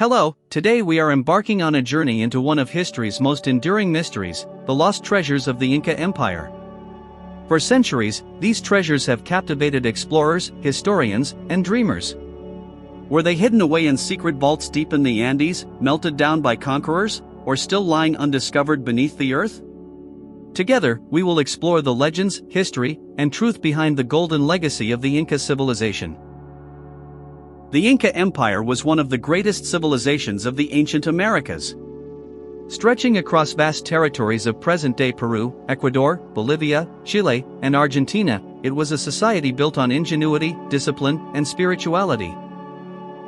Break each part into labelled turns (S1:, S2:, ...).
S1: Hello, today we are embarking on a journey into one of history's most enduring mysteries, the lost treasures of the Inca Empire. For centuries, these treasures have captivated explorers, historians, and dreamers. Were they hidden away in secret vaults deep in the Andes, melted down by conquerors, or still lying undiscovered beneath the earth? Together, we will explore the legends, history, and truth behind the golden legacy of the Inca civilization. The Inca Empire was one of the greatest civilizations of the ancient Americas. Stretching across vast territories of present-day Peru, Ecuador, Bolivia, Chile, and Argentina, it was a society built on ingenuity, discipline, and spirituality.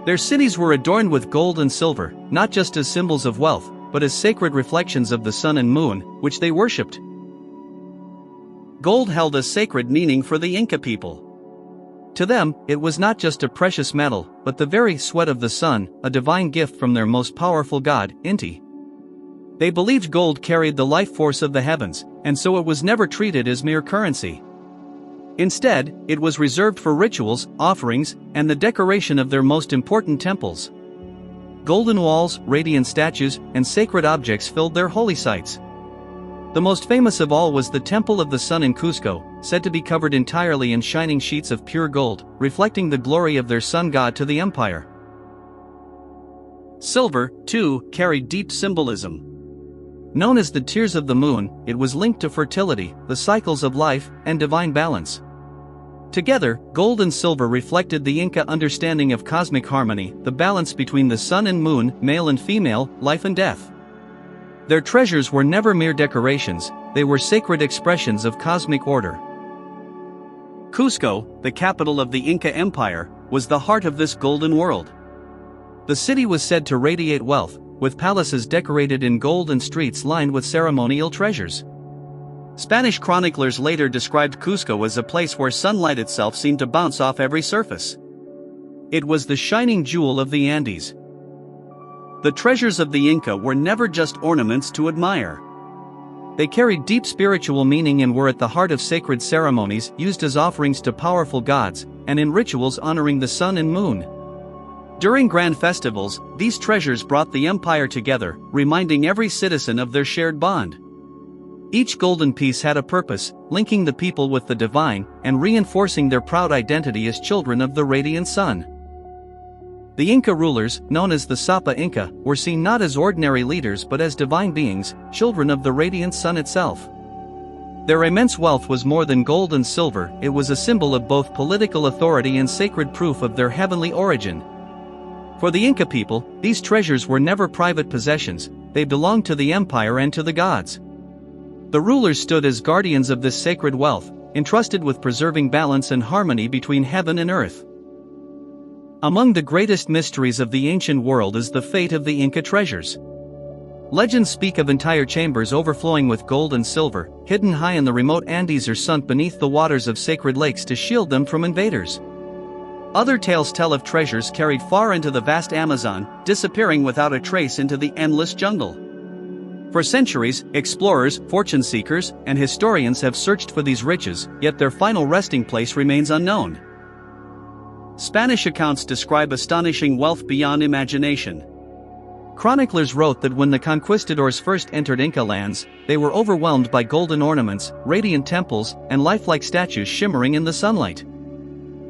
S1: Their cities were adorned with gold and silver, not just as symbols of wealth, but as sacred reflections of the sun and moon, which they worshipped. Gold held a sacred meaning for the Inca people. To them, it was not just a precious metal, but the very sweat of the sun, a divine gift from their most powerful god, Inti. They believed gold carried the life force of the heavens, and so it was never treated as mere currency. Instead, it was reserved for rituals, offerings, and the decoration of their most important temples. Golden walls, radiant statues, and sacred objects filled their holy sites. The most famous of all was the Temple of the Sun in Cusco, said to be covered entirely in shining sheets of pure gold, reflecting the glory of their sun god to the empire. Silver, too, carried deep symbolism. Known as the tears of the moon, it was linked to fertility, the cycles of life, and divine balance. Together, gold and silver reflected the Inca understanding of cosmic harmony, the balance between the sun and moon, male and female, life and death. Their treasures were never mere decorations, they were sacred expressions of cosmic order. Cusco, the capital of the Inca Empire, was the heart of this golden world. The city was said to radiate wealth, with palaces decorated in gold and streets lined with ceremonial treasures. Spanish chroniclers later described Cusco as a place where sunlight itself seemed to bounce off every surface. It was the shining jewel of the Andes. The treasures of the Inca were never just ornaments to admire. They carried deep spiritual meaning and were at the heart of sacred ceremonies used as offerings to powerful gods, and in rituals honoring the sun and moon. During grand festivals, these treasures brought the empire together, reminding every citizen of their shared bond. Each golden piece had a purpose, linking the people with the divine, and reinforcing their proud identity as children of the radiant sun. The Inca rulers, known as the Sapa Inca, were seen not as ordinary leaders but as divine beings, children of the radiant sun itself. Their immense wealth was more than gold and silver, it was a symbol of both political authority and sacred proof of their heavenly origin. For the Inca people, these treasures were never private possessions, they belonged to the empire and to the gods. The rulers stood as guardians of this sacred wealth, entrusted with preserving balance and harmony between heaven and earth. Among the greatest mysteries of the ancient world is the fate of the Inca treasures. Legends speak of entire chambers overflowing with gold and silver, hidden high in the remote Andes or sunk beneath the waters of sacred lakes to shield them from invaders. Other tales tell of treasures carried far into the vast Amazon, disappearing without a trace into the endless jungle. For centuries, explorers, fortune seekers, and historians have searched for these riches, yet their final resting place remains unknown. Spanish accounts describe astonishing wealth beyond imagination. Chroniclers wrote that when the conquistadors first entered Inca lands, they were overwhelmed by golden ornaments, radiant temples, and lifelike statues shimmering in the sunlight.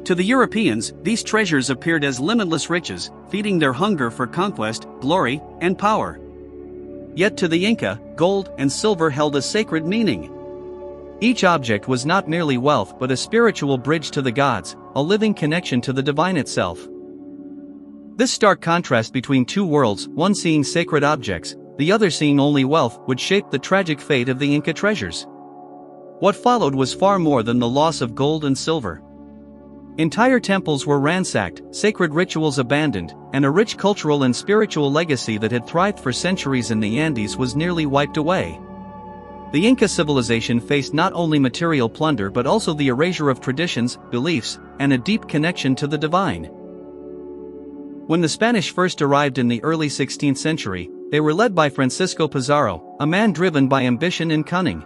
S1: To the Europeans, these treasures appeared as limitless riches, feeding their hunger for conquest, glory, and power. Yet to the Inca, gold and silver held a sacred meaning. Each object was not merely wealth but a spiritual bridge to the gods, a living connection to the divine itself. This stark contrast between two worlds, one seeing sacred objects, the other seeing only wealth, would shape the tragic fate of the Inca treasures. What followed was far more than the loss of gold and silver. Entire temples were ransacked, sacred rituals abandoned, and a rich cultural and spiritual legacy that had thrived for centuries in the Andes was nearly wiped away. The Inca civilization faced not only material plunder but also the erasure of traditions, beliefs, and a deep connection to the divine. When the Spanish first arrived in the early 16th century, they were led by Francisco Pizarro, a man driven by ambition and cunning.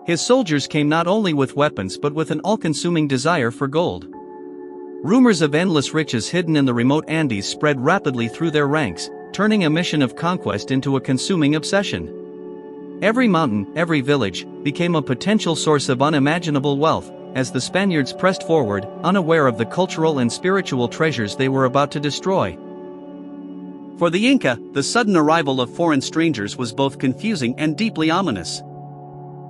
S1: His soldiers came not only with weapons but with an all-consuming desire for gold. Rumors of endless riches hidden in the remote Andes spread rapidly through their ranks, turning a mission of conquest into a consuming obsession. Every mountain, every village, became a potential source of unimaginable wealth, as the Spaniards pressed forward, unaware of the cultural and spiritual treasures they were about to destroy. For the Inca, the sudden arrival of foreign strangers was both confusing and deeply ominous.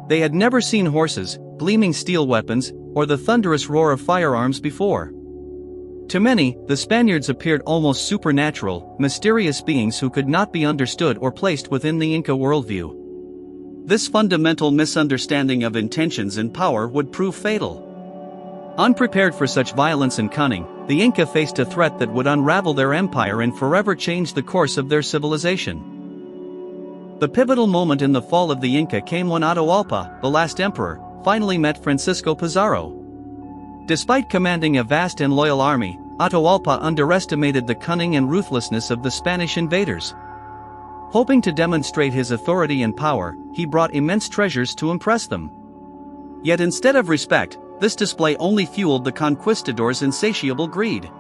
S1: They had never seen horses, gleaming steel weapons, or the thunderous roar of firearms before. To many, the Spaniards appeared almost supernatural, mysterious beings who could not be understood or placed within the Inca worldview. This fundamental misunderstanding of intentions and power would prove fatal. Unprepared for such violence and cunning, the Inca faced a threat that would unravel their empire and forever change the course of their civilization. The pivotal moment in the fall of the Inca came when Atahualpa, the last emperor, finally met Francisco Pizarro. Despite commanding a vast and loyal army, Atahualpa underestimated the cunning and ruthlessness of the Spanish invaders. Hoping to demonstrate his authority and power, he brought immense treasures to impress them. Yet instead of respect, this display only fueled the conquistadors' insatiable greed.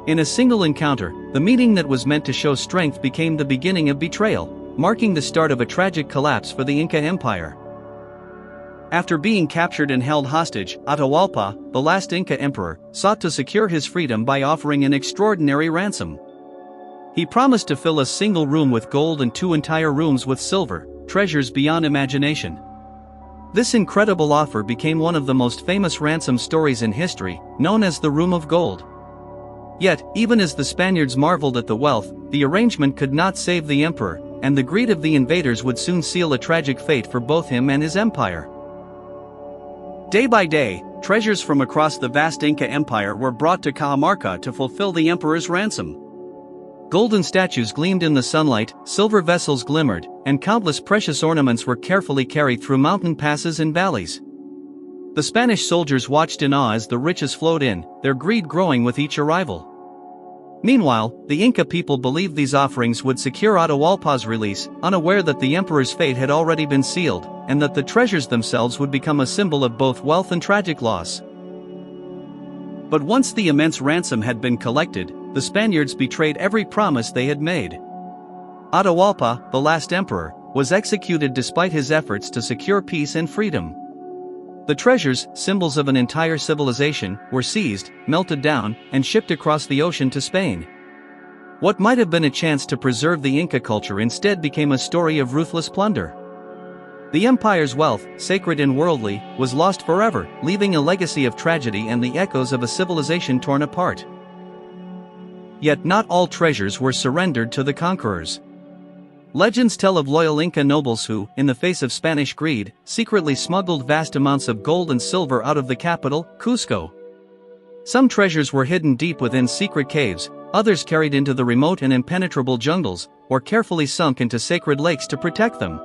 S1: In a single encounter, the meeting that was meant to show strength became the beginning of betrayal, marking the start of a tragic collapse for the Inca Empire. After being captured and held hostage, Atahualpa, the last Inca emperor, sought to secure his freedom by offering an extraordinary ransom. He promised to fill a single room with gold and 2 entire rooms with silver, treasures beyond imagination. This incredible offer became one of the most famous ransom stories in history, known as the Room of Gold. Yet, even as the Spaniards marveled at the wealth, the arrangement could not save the emperor, and the greed of the invaders would soon seal a tragic fate for both him and his empire. Day by day, treasures from across the vast Inca Empire were brought to Cajamarca to fulfill the emperor's ransom. Golden statues gleamed in the sunlight, silver vessels glimmered, and countless precious ornaments were carefully carried through mountain passes and valleys. The Spanish soldiers watched in awe as the riches flowed in, their greed growing with each arrival. Meanwhile, the Inca people believed these offerings would secure Atahualpa's release, unaware that the emperor's fate had already been sealed, and that the treasures themselves would become a symbol of both wealth and tragic loss. But once the immense ransom had been collected, the Spaniards betrayed every promise they had made. Atahualpa, the last emperor, was executed despite his efforts to secure peace and freedom. The treasures, symbols of an entire civilization, were seized, melted down, and shipped across the ocean to Spain. What might have been a chance to preserve the Inca culture instead became a story of ruthless plunder. The empire's wealth, sacred and worldly, was lost forever, leaving a legacy of tragedy and the echoes of a civilization torn apart. Yet not all treasures were surrendered to the conquerors. Legends tell of loyal Inca nobles who, in the face of Spanish greed, secretly smuggled vast amounts of gold and silver out of the capital, Cusco. Some treasures were hidden deep within secret caves, others carried into the remote and impenetrable jungles, or carefully sunk into sacred lakes to protect them.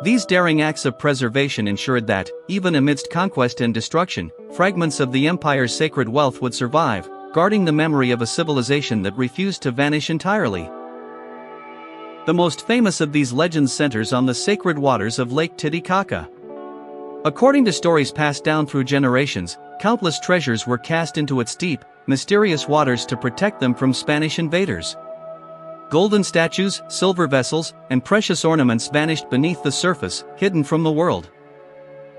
S1: These daring acts of preservation ensured that, even amidst conquest and destruction, fragments of the empire's sacred wealth would survive, guarding the memory of a civilization that refused to vanish entirely. The most famous of these legends centers on the sacred waters of Lake Titicaca. According to stories passed down through generations, countless treasures were cast into its deep, mysterious waters to protect them from Spanish invaders. Golden statues, silver vessels, and precious ornaments vanished beneath the surface, hidden from the world.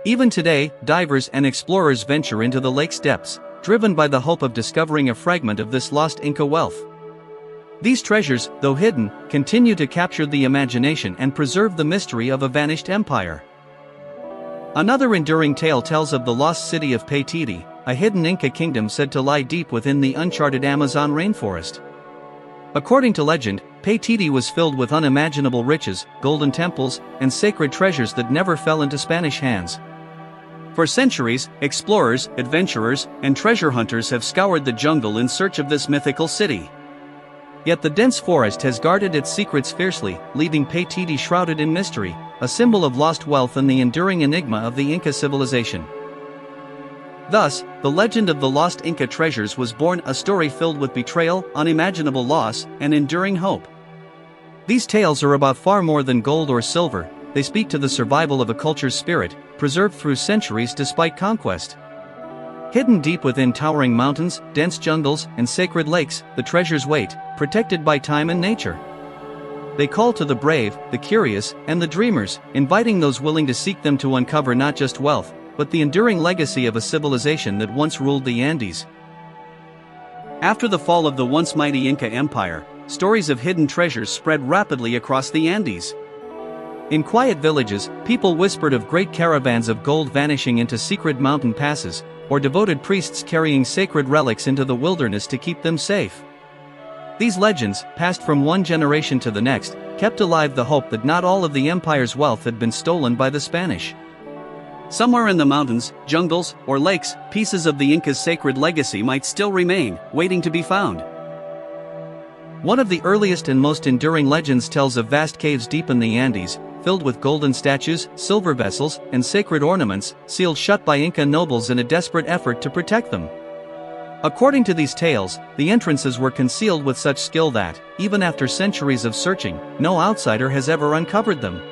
S1: Even today, divers and explorers venture into the lake's depths, driven by the hope of discovering a fragment of this lost Inca wealth. These treasures, though hidden, continue to capture the imagination and preserve the mystery of a vanished empire. Another enduring tale tells of the lost city of Paititi, a hidden Inca kingdom said to lie deep within the uncharted Amazon rainforest. According to legend, Paititi was filled with unimaginable riches, golden temples, and sacred treasures that never fell into Spanish hands. For centuries, explorers, adventurers, and treasure hunters have scoured the jungle in search of this mythical city. Yet the dense forest has guarded its secrets fiercely, leaving Paititi shrouded in mystery, a symbol of lost wealth and the enduring enigma of the Inca civilization. Thus, the legend of the lost Inca treasures was born, a story filled with betrayal, unimaginable loss, and enduring hope. These tales are about far more than gold or silver. They speak to the survival of a culture's spirit, preserved through centuries despite conquest. Hidden deep within towering mountains, dense jungles, and sacred lakes, the treasures wait, protected by time and nature. They call to the brave, the curious, and the dreamers, inviting those willing to seek them to uncover not just wealth, but the enduring legacy of a civilization that once ruled the Andes. After the fall of the once mighty Inca Empire, stories of hidden treasures spread rapidly across the Andes. In quiet villages, people whispered of great caravans of gold vanishing into secret mountain passes, or devoted priests carrying sacred relics into the wilderness to keep them safe. These legends, passed from one generation to the next, kept alive the hope that not all of the empire's wealth had been stolen by the Spanish. Somewhere in the mountains, jungles, or lakes, pieces of the Inca's sacred legacy might still remain, waiting to be found. One of the earliest and most enduring legends tells of vast caves deep in the Andes, filled with golden statues, silver vessels, and sacred ornaments, sealed shut by Inca nobles in a desperate effort to protect them. According to these tales, the entrances were concealed with such skill that, even after centuries of searching, no outsider has ever uncovered them.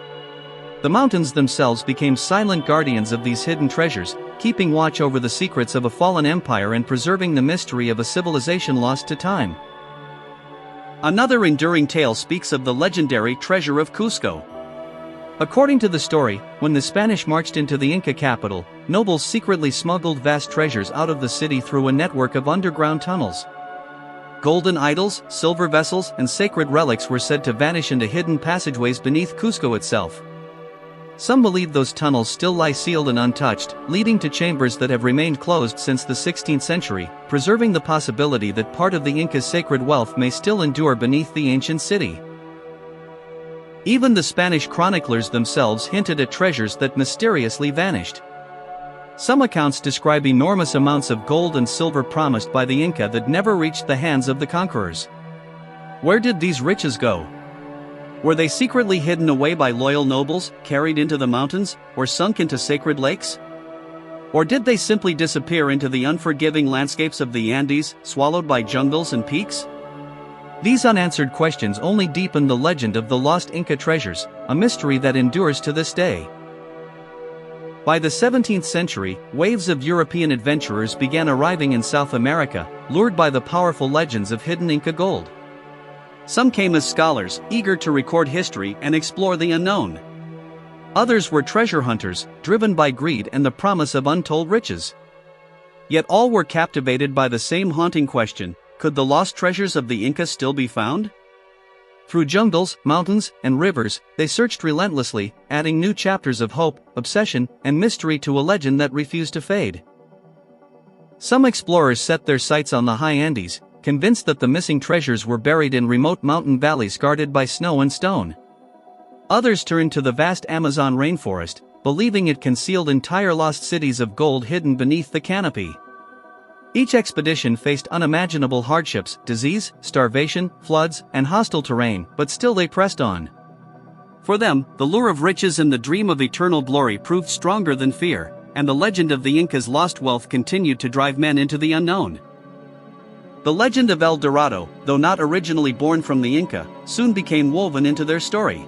S1: The mountains themselves became silent guardians of these hidden treasures, keeping watch over the secrets of a fallen empire and preserving the mystery of a civilization lost to time. Another enduring tale speaks of the legendary treasure of Cusco. According to the story, when the Spanish marched into the Inca capital, nobles secretly smuggled vast treasures out of the city through a network of underground tunnels. Golden idols, silver vessels, and sacred relics were said to vanish into hidden passageways beneath Cusco itself. Some believe those tunnels still lie sealed and untouched, leading to chambers that have remained closed since the 16th century, preserving the possibility that part of the Inca's sacred wealth may still endure beneath the ancient city. Even the Spanish chroniclers themselves hinted at treasures that mysteriously vanished. Some accounts describe enormous amounts of gold and silver promised by the Inca that never reached the hands of the conquerors. Where did these riches go? Were they secretly hidden away by loyal nobles, carried into the mountains, or sunk into sacred lakes? Or did they simply disappear into the unforgiving landscapes of the Andes, swallowed by jungles and peaks? These unanswered questions only deepen the legend of the lost Inca treasures, a mystery that endures to this day. By the 17th century, waves of European adventurers began arriving in South America, lured by the powerful legends of hidden Inca gold. Some came as scholars, eager to record history and explore the unknown. Others were treasure hunters, driven by greed and the promise of untold riches. Yet all were captivated by the same haunting question: could the lost treasures of the Inca still be found? Through jungles, mountains, and rivers, they searched relentlessly, adding new chapters of hope, obsession, and mystery to a legend that refused to fade. Some explorers set their sights on the high Andes, convinced that the missing treasures were buried in remote mountain valleys guarded by snow and stone. Others turned to the vast Amazon rainforest, believing it concealed entire lost cities of gold hidden beneath the canopy. Each expedition faced unimaginable hardships, disease, starvation, floods, and hostile terrain, but still they pressed on. For them, the lure of riches and the dream of eternal glory proved stronger than fear, and the legend of the Inca's lost wealth continued to drive men into the unknown. The legend of El Dorado, though not originally born from the Inca, soon became woven into their story.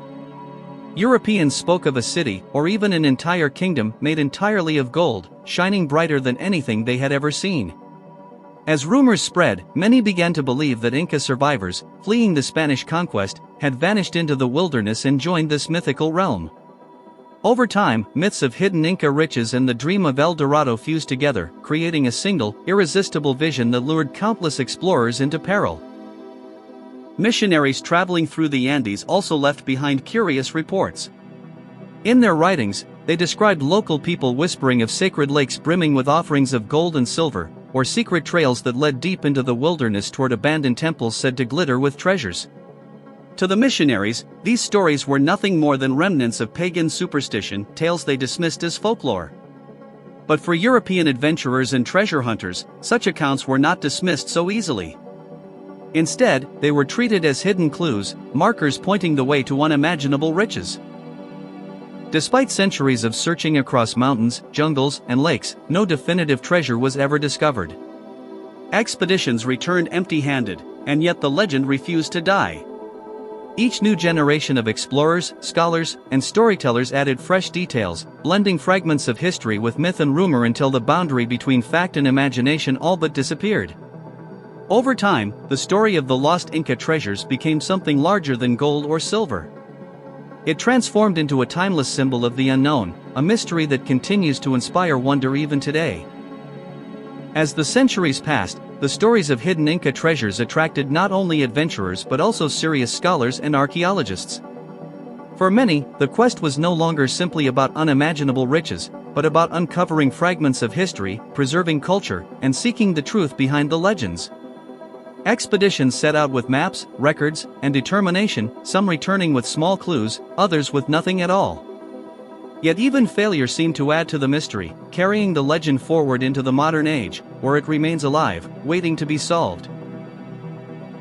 S1: Europeans spoke of a city, or even an entire kingdom, made entirely of gold, shining brighter than anything they had ever seen. As rumors spread, many began to believe that Inca survivors, fleeing the Spanish conquest, had vanished into the wilderness and joined this mythical realm. Over time, myths of hidden Inca riches and the dream of El Dorado fused together, creating a single, irresistible vision that lured countless explorers into peril. Missionaries traveling through the Andes also left behind curious reports. In their writings, they described local people whispering of sacred lakes brimming with offerings of gold and silver, or secret trails that led deep into the wilderness toward abandoned temples said to glitter with treasures. To the missionaries, these stories were nothing more than remnants of pagan superstition, tales they dismissed as folklore. But for European adventurers and treasure hunters, such accounts were not dismissed so easily. Instead, they were treated as hidden clues, markers pointing the way to unimaginable riches. Despite centuries of searching across mountains, jungles, and lakes, no definitive treasure was ever discovered. Expeditions returned empty-handed, and yet the legend refused to die. Each new generation of explorers, scholars, and storytellers added fresh details, blending fragments of history with myth and rumor until the boundary between fact and imagination all but disappeared. Over time, the story of the lost Inca treasures became something larger than gold or silver. It transformed into a timeless symbol of the unknown, a mystery that continues to inspire wonder even today. As the centuries passed, the stories of hidden Inca treasures attracted not only adventurers but also serious scholars and archaeologists. For many, the quest was no longer simply about unimaginable riches, but about uncovering fragments of history, preserving culture, and seeking the truth behind the legends. Expeditions set out with maps, records, and determination, some returning with small clues, others with nothing at all. Yet even failure seemed to add to the mystery, carrying the legend forward into the modern age, where it remains alive, waiting to be solved.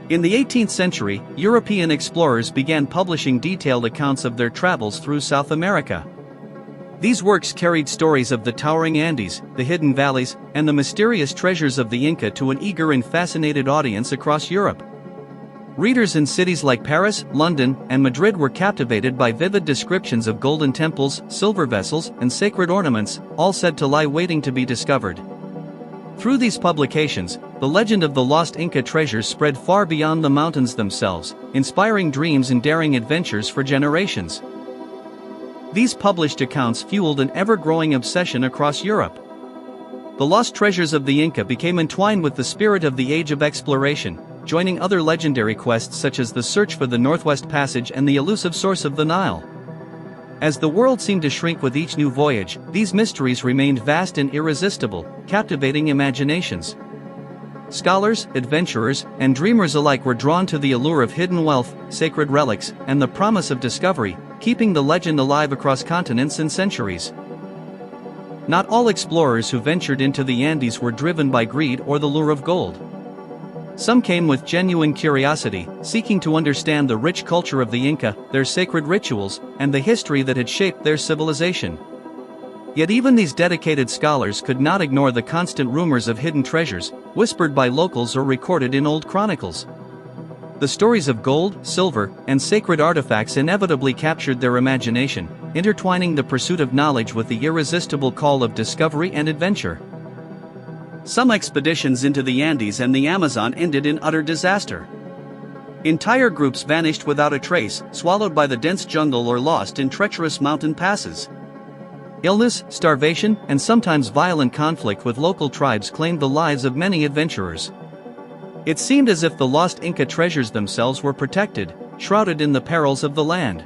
S1: In the 18th century, European explorers began publishing detailed accounts of their travels through South America. These works carried stories of the towering Andes, the hidden valleys, and the mysterious treasures of the Inca to an eager and fascinated audience across Europe. Readers in cities like Paris, London, and Madrid were captivated by vivid descriptions of golden temples, silver vessels, and sacred ornaments, all said to lie waiting to be discovered. Through these publications, the legend of the lost Inca treasures spread far beyond the mountains themselves, inspiring dreams and daring adventures for generations. These published accounts fueled an ever-growing obsession across Europe. The lost treasures of the Inca became entwined with the spirit of the Age of Exploration, joining other legendary quests such as the search for the Northwest Passage and the elusive source of the Nile. As the world seemed to shrink with each new voyage, these mysteries remained vast and irresistible, captivating imaginations. Scholars, adventurers, and dreamers alike were drawn to the allure of hidden wealth, sacred relics, and the promise of discovery, keeping the legend alive across continents and centuries. Not all explorers who ventured into the Andes were driven by greed or the lure of gold. Some came with genuine curiosity, seeking to understand the rich culture of the Inca, their sacred rituals, and the history that had shaped their civilization. Yet even these dedicated scholars could not ignore the constant rumors of hidden treasures, whispered by locals or recorded in old chronicles. The stories of gold, silver, and sacred artifacts inevitably captured their imagination, intertwining the pursuit of knowledge with the irresistible call of discovery and adventure. Some expeditions into the Andes and the Amazon ended in utter disaster. Entire groups vanished without a trace, swallowed by the dense jungle or lost in treacherous mountain passes. Illness, starvation, and sometimes violent conflict with local tribes claimed the lives of many adventurers. It seemed as if the lost Inca treasures themselves were protected, shrouded in the perils of the land.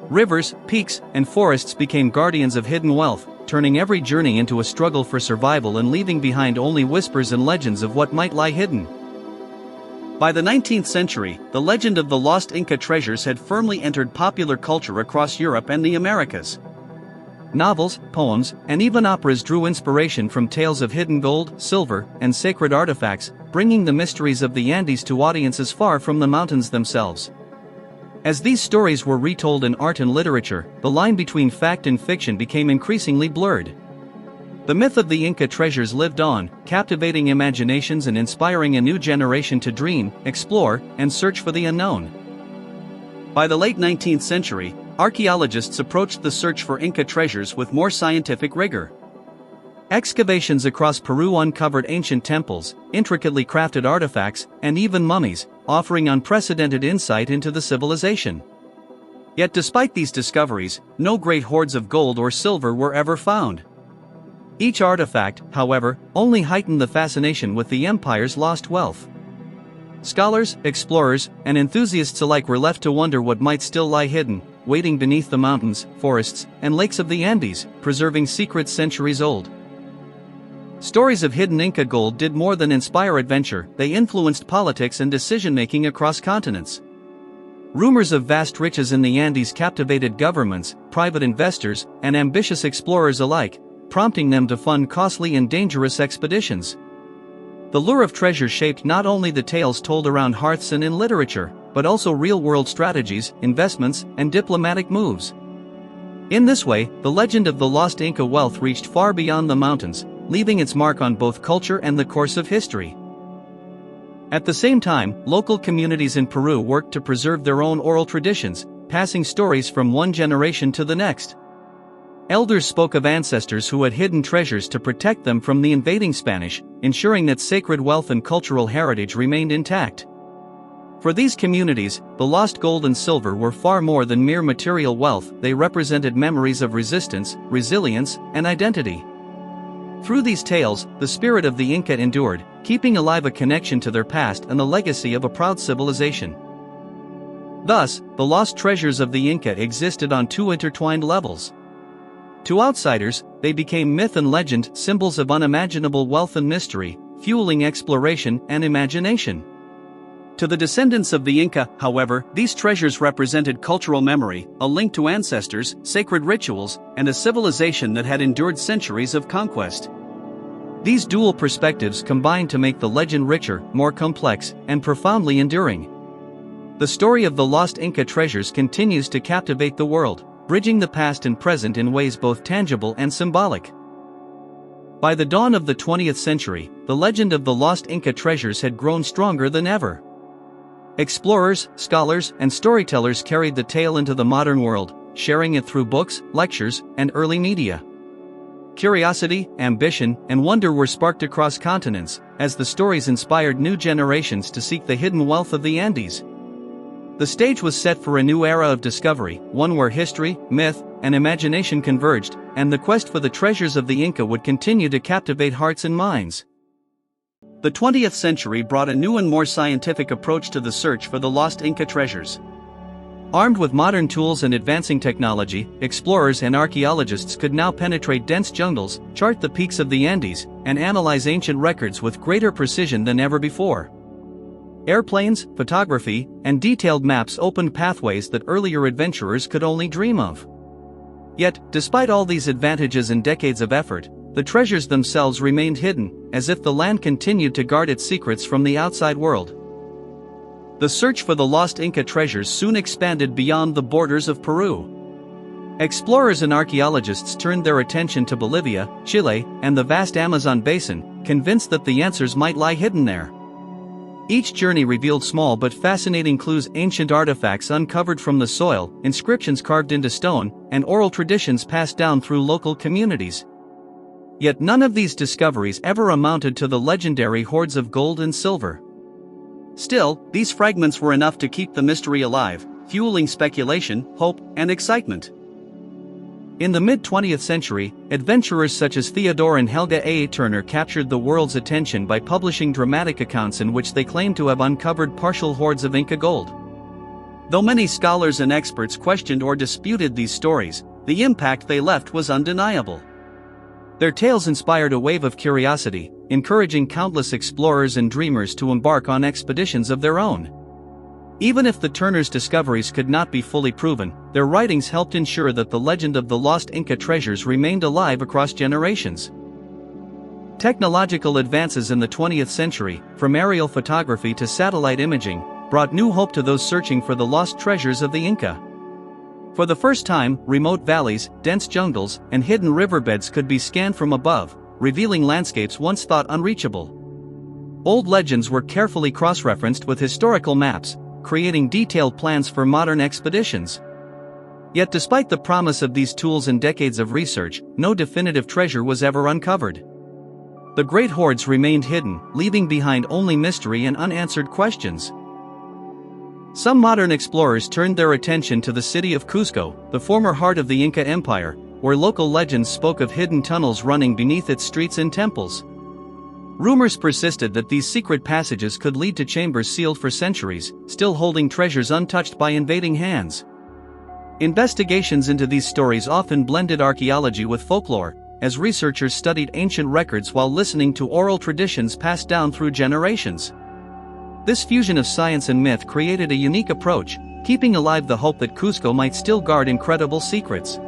S1: Rivers, peaks, and forests became guardians of hidden wealth, turning every journey into a struggle for survival and leaving behind only whispers and legends of what might lie hidden. By the 19th century, the legend of the lost Inca treasures had firmly entered popular culture across Europe and the Americas. Novels, poems, and even operas drew inspiration from tales of hidden gold, silver, and sacred artifacts, bringing the mysteries of the Andes to audiences far from the mountains themselves. As these stories were retold in art and literature, the line between fact and fiction became increasingly blurred. The myth of the Inca treasures lived on, captivating imaginations and inspiring a new generation to dream, explore, and search for the unknown. By the late 19th century, archaeologists approached the search for Inca treasures with more scientific rigor. Excavations across Peru uncovered ancient temples, intricately crafted artifacts, and even mummies, offering unprecedented insight into the civilization. Yet despite these discoveries, no great hoards of gold or silver were ever found. Each artifact, however, only heightened the fascination with the empire's lost wealth. Scholars, explorers, and enthusiasts alike were left to wonder what might still lie hidden, waiting beneath the mountains, forests, and lakes of the Andes, preserving secrets centuries old. Stories of hidden Inca gold did more than inspire adventure, they influenced politics and decision-making across continents. Rumors of vast riches in the Andes captivated governments, private investors, and ambitious explorers alike, prompting them to fund costly and dangerous expeditions. The lure of treasure shaped not only the tales told around hearths and in literature, but also real-world strategies, investments, and diplomatic moves. In this way, the legend of the lost Inca wealth reached far beyond the mountains, leaving its mark on both culture and the course of history. At the same time, local communities in Peru worked to preserve their own oral traditions, passing stories from one generation to the next. Elders spoke of ancestors who had hidden treasures to protect them from the invading Spanish, ensuring that sacred wealth and cultural heritage remained intact. For these communities, the lost gold and silver were far more than mere material wealth. They represented memories of resistance, resilience, and identity. Through these tales, the spirit of the Inca endured, keeping alive a connection to their past and the legacy of a proud civilization. Thus, the lost treasures of the Inca existed on two intertwined levels. To outsiders, they became myth and legend, symbols of unimaginable wealth and mystery, fueling exploration and imagination. To the descendants of the Inca, however, these treasures represented cultural memory, a link to ancestors, sacred rituals, and a civilization that had endured centuries of conquest. These dual perspectives combined to make the legend richer, more complex, and profoundly enduring. The story of the lost Inca treasures continues to captivate the world, bridging the past and present in ways both tangible and symbolic. By the dawn of the 20th century, the legend of the lost Inca treasures had grown stronger than ever. Explorers, scholars, and storytellers carried the tale into the modern world, sharing it through books, lectures, and early media. Curiosity, ambition, and wonder were sparked across continents, as the stories inspired new generations to seek the hidden wealth of the Andes. The stage was set for a new era of discovery, one where history, myth, and imagination converged, and the quest for the treasures of the Inca would continue to captivate hearts and minds. The 20th century brought a new and more scientific approach to the search for the lost Inca treasures. Armed with modern tools and advancing technology, explorers and archaeologists could now penetrate dense jungles, chart the peaks of the Andes, and analyze ancient records with greater precision than ever before. Airplanes, photography, and detailed maps opened pathways that earlier adventurers could only dream of. Yet, despite all these advantages and decades of effort, the treasures themselves remained hidden, as if the land continued to guard its secrets from the outside world. The search for the lost Inca treasures soon expanded beyond the borders of Peru. Explorers and archaeologists turned their attention to Bolivia, Chile, and the vast Amazon basin, convinced that the answers might lie hidden there. Each journey revealed small but fascinating clues: ancient artifacts uncovered from the soil, inscriptions carved into stone, and oral traditions passed down through local communities. Yet none of these discoveries ever amounted to the legendary hoards of gold and silver. Still, these fragments were enough to keep the mystery alive, fueling speculation, hope, and excitement. In the mid-20th century, adventurers such as Theodore and Helga A. Turner captured the world's attention by publishing dramatic accounts in which they claimed to have uncovered partial hoards of Inca gold. Though many scholars and experts questioned or disputed these stories, the impact they left was undeniable. Their tales inspired a wave of curiosity, encouraging countless explorers and dreamers to embark on expeditions of their own. Even if the Turners' discoveries could not be fully proven, their writings helped ensure that the legend of the lost Inca treasures remained alive across generations. Technological advances in the 20th century, from aerial photography to satellite imaging, brought new hope to those searching for the lost treasures of the Inca. For the first time, remote valleys, dense jungles, and hidden riverbeds could be scanned from above, revealing landscapes once thought unreachable. Old legends were carefully cross-referenced with historical maps, creating detailed plans for modern expeditions. Yet despite the promise of these tools and decades of research, no definitive treasure was ever uncovered. The great hoards remained hidden, leaving behind only mystery and unanswered questions. Some modern explorers turned their attention to the city of Cusco, the former heart of the Inca Empire, where local legends spoke of hidden tunnels running beneath its streets and temples. Rumors persisted that these secret passages could lead to chambers sealed for centuries, still holding treasures untouched by invading hands. Investigations into these stories often blended archaeology with folklore, as researchers studied ancient records while listening to oral traditions passed down through generations. This fusion of science and myth created a unique approach, keeping alive the hope that Cusco might still guard incredible secrets.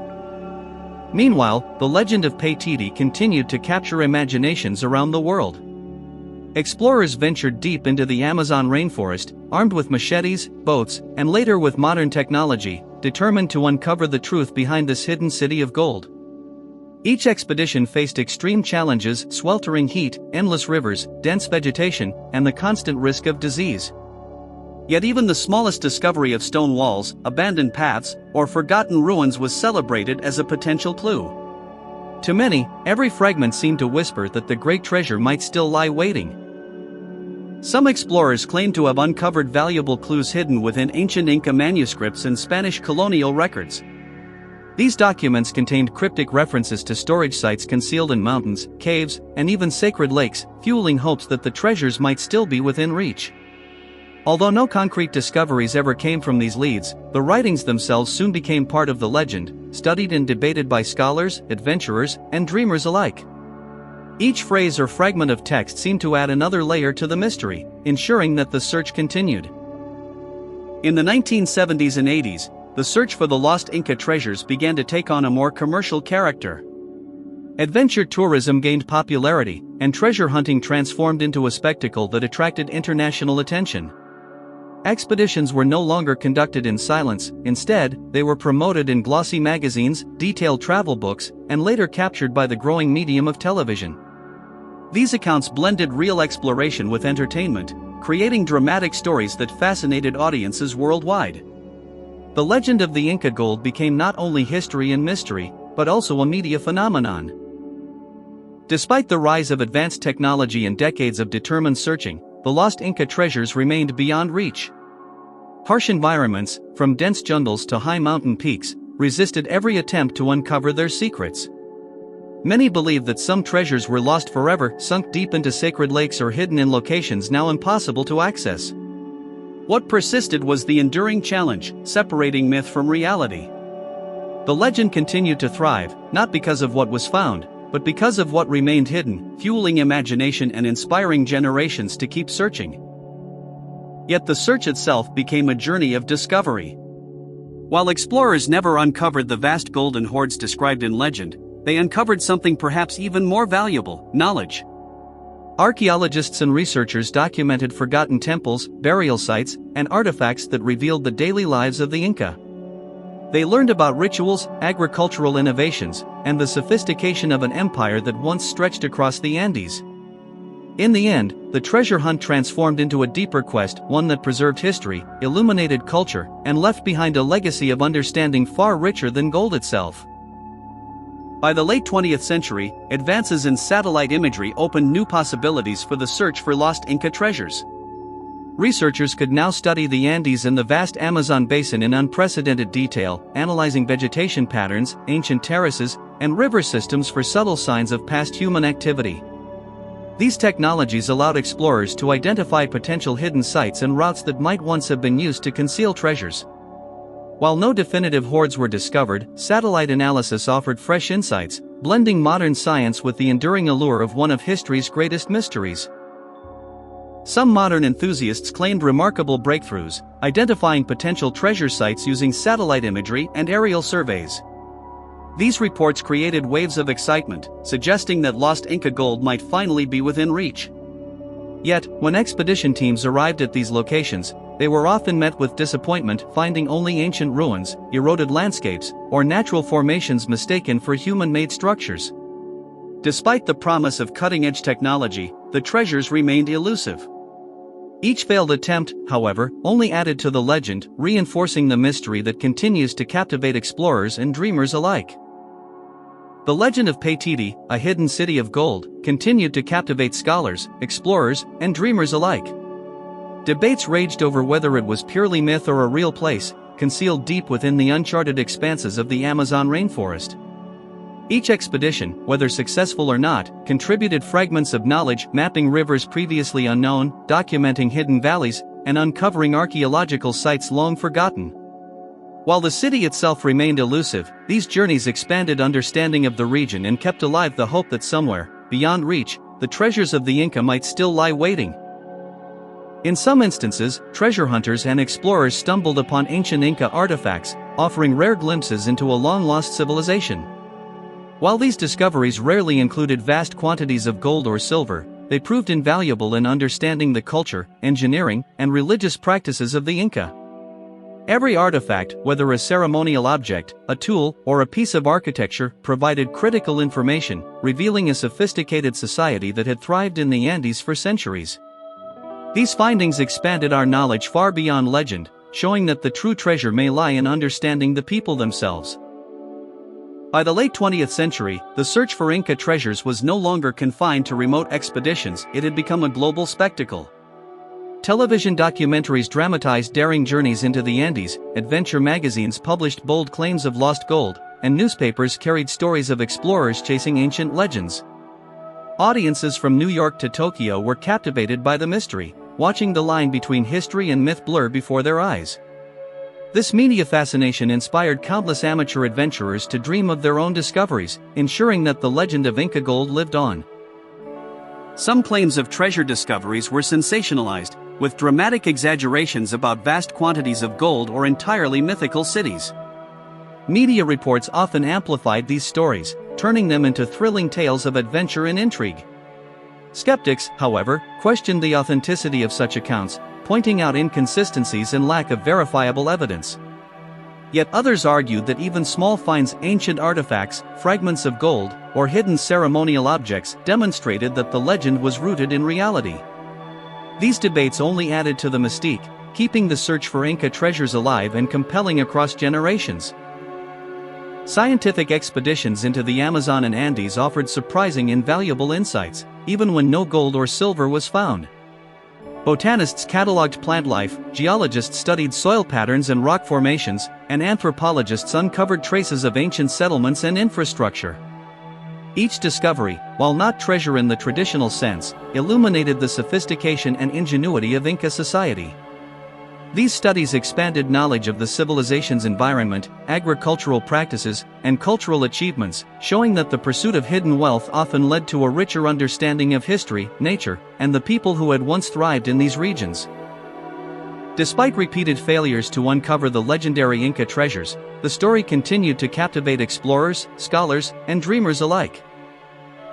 S1: Meanwhile, the legend of Paititi continued to capture imaginations around the world. Explorers ventured deep into the Amazon rainforest, armed with machetes, boats, and later with modern technology, determined to uncover the truth behind this hidden city of gold. Each expedition faced extreme challenges: sweltering heat, endless rivers, dense vegetation, and the constant risk of disease. Yet even the smallest discovery of stone walls, abandoned paths, or forgotten ruins was celebrated as a potential clue. To many, every fragment seemed to whisper that the great treasure might still lie waiting. Some explorers claim to have uncovered valuable clues hidden within ancient Inca manuscripts and Spanish colonial records. These documents contained cryptic references to storage sites concealed in mountains, caves, and even sacred lakes, fueling hopes that the treasures might still be within reach. Although no concrete discoveries ever came from these leads, the writings themselves soon became part of the legend, studied and debated by scholars, adventurers, and dreamers alike. Each phrase or fragment of text seemed to add another layer to the mystery, ensuring that the search continued. In the 1970s and 80s, the search for the lost Inca treasures began to take on a more commercial character. Adventure tourism gained popularity, and treasure hunting transformed into a spectacle that attracted international attention. Expeditions were no longer conducted in silence; instead, they were promoted in glossy magazines, detailed travel books, and later captured by the growing medium of television. These accounts blended real exploration with entertainment, creating dramatic stories that fascinated audiences worldwide. The legend of the Inca Gold became not only history and mystery, but also a media phenomenon. Despite the rise of advanced technology and decades of determined searching, the lost Inca treasures remained beyond reach. Harsh environments, from dense jungles to high mountain peaks, resisted every attempt to uncover their secrets. Many believe that some treasures were lost forever, sunk deep into sacred lakes or hidden in locations now impossible to access. What persisted was the enduring challenge, separating myth from reality. The legend continued to thrive, not because of what was found, but because of what remained hidden, fueling imagination and inspiring generations to keep searching. Yet the search itself became a journey of discovery. While explorers never uncovered the vast golden hoards described in legend, they uncovered something perhaps even more valuable: knowledge. Archaeologists and researchers documented forgotten temples, burial sites, and artifacts that revealed the daily lives of the Inca. They learned about rituals, agricultural innovations, and the sophistication of an empire that once stretched across the Andes. In the end, the treasure hunt transformed into a deeper quest, one that preserved history, illuminated culture, and left behind a legacy of understanding far richer than gold itself. By the late 20th century, advances in satellite imagery opened new possibilities for the search for lost Inca treasures. Researchers could now study the Andes and the vast Amazon basin in unprecedented detail, analyzing vegetation patterns, ancient terraces, and river systems for subtle signs of past human activity. These technologies allowed explorers to identify potential hidden sites and routes that might once have been used to conceal treasures. While no definitive hoards were discovered, satellite analysis offered fresh insights, blending modern science with the enduring allure of one of history's greatest mysteries. Some modern enthusiasts claimed remarkable breakthroughs, identifying potential treasure sites using satellite imagery and aerial surveys. These reports created waves of excitement, suggesting that lost Inca gold might finally be within reach. Yet, when expedition teams arrived at these locations, they were often met with disappointment, finding only ancient ruins, eroded landscapes, or natural formations mistaken for human-made structures. Despite the promise of cutting-edge technology, the treasures remained elusive. Each failed attempt, however, only added to the legend, reinforcing the mystery that continues to captivate explorers and dreamers alike. The legend of Paititi, a hidden city of gold, continued to captivate scholars, explorers, and dreamers alike. Debates raged over whether it was purely myth or a real place, concealed deep within the uncharted expanses of the Amazon rainforest. Each expedition, whether successful or not, contributed fragments of knowledge, mapping rivers previously unknown, documenting hidden valleys, and uncovering archaeological sites long forgotten. While the city itself remained elusive, these journeys expanded understanding of the region and kept alive the hope that somewhere, beyond reach, the treasures of the Inca might still lie waiting. In some instances, treasure hunters and explorers stumbled upon ancient Inca artifacts, offering rare glimpses into a long-lost civilization. While these discoveries rarely included vast quantities of gold or silver, they proved invaluable in understanding the culture, engineering, and religious practices of the Inca. Every artifact, whether a ceremonial object, a tool, or a piece of architecture, provided critical information, revealing a sophisticated society that had thrived in the Andes for centuries. These findings expanded our knowledge far beyond legend, showing that the true treasure may lie in understanding the people themselves. By the late 20th century, the search for Inca treasures was no longer confined to remote expeditions, it had become a global spectacle. Television documentaries dramatized daring journeys into the Andes, adventure magazines published bold claims of lost gold, and newspapers carried stories of explorers chasing ancient legends. Audiences from New York to Tokyo were captivated by the mystery, watching the line between history and myth blur before their eyes. This media fascination inspired countless amateur adventurers to dream of their own discoveries, ensuring that the legend of Inca gold lived on. Some claims of treasure discoveries were sensationalized, with dramatic exaggerations about vast quantities of gold or entirely mythical cities. Media reports often amplified these stories, turning them into thrilling tales of adventure and intrigue. Skeptics, however, questioned the authenticity of such accounts, pointing out inconsistencies and lack of verifiable evidence. Yet others argued that even small finds, ancient artifacts, fragments of gold, or hidden ceremonial objects demonstrated that the legend was rooted in reality. These debates only added to the mystique, keeping the search for Inca treasures alive and compelling across generations. Scientific expeditions into the Amazon and Andes offered surprising and valuable insights, even when no gold or silver was found. Botanists cataloged plant life, geologists studied soil patterns and rock formations, and anthropologists uncovered traces of ancient settlements and infrastructure. Each discovery, while not treasure in the traditional sense, illuminated the sophistication and ingenuity of Inca society. These studies expanded knowledge of the civilization's environment, agricultural practices, and cultural achievements, showing that the pursuit of hidden wealth often led to a richer understanding of history, nature, and the people who had once thrived in these regions. Despite repeated failures to uncover the legendary Inca treasures, the story continued to captivate explorers, scholars, and dreamers alike.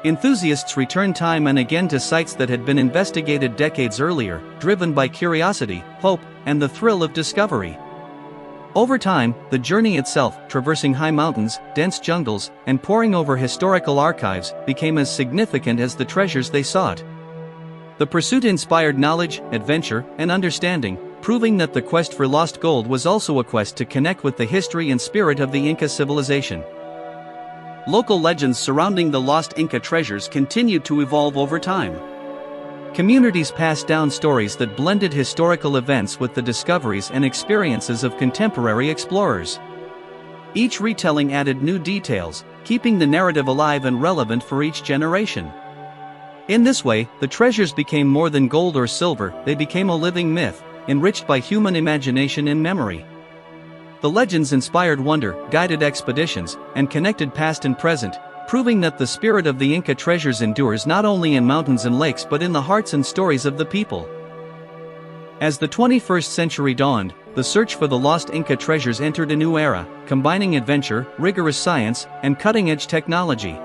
S1: Enthusiasts returned time and again to sites that had been investigated decades earlier, driven by curiosity, hope, and the thrill of discovery. Over time, the journey itself, traversing high mountains, dense jungles, and poring over historical archives, became as significant as the treasures they sought. The pursuit inspired knowledge, adventure, and understanding, proving that the quest for lost gold was also a quest to connect with the history and spirit of the Inca civilization. Local legends surrounding the lost Inca treasures continued to evolve over time. Communities passed down stories that blended historical events with the discoveries and experiences of contemporary explorers. Each retelling added new details, keeping the narrative alive and relevant for each generation. In this way, the treasures became more than gold or silver, they became a living myth, enriched by human imagination and memory. The legends inspired wonder, guided expeditions, and connected past and present, proving that the spirit of the Inca treasures endures not only in mountains and lakes but in the hearts and stories of the people. As the 21st century dawned, the search for the lost Inca treasures entered a new era, combining adventure, rigorous science, and cutting-edge technology.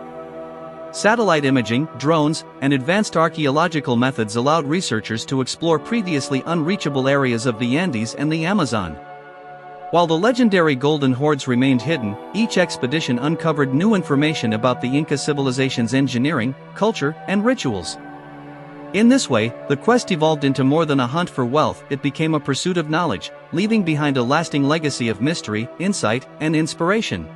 S1: Satellite imaging, drones, and advanced archaeological methods allowed researchers to explore previously unreachable areas of the Andes and the Amazon. While the legendary golden hoards remained hidden, each expedition uncovered new information about the Inca civilization's engineering, culture, and rituals. In this way, the quest evolved into more than a hunt for wealth, it became a pursuit of knowledge, leaving behind a lasting legacy of mystery, insight, and inspiration.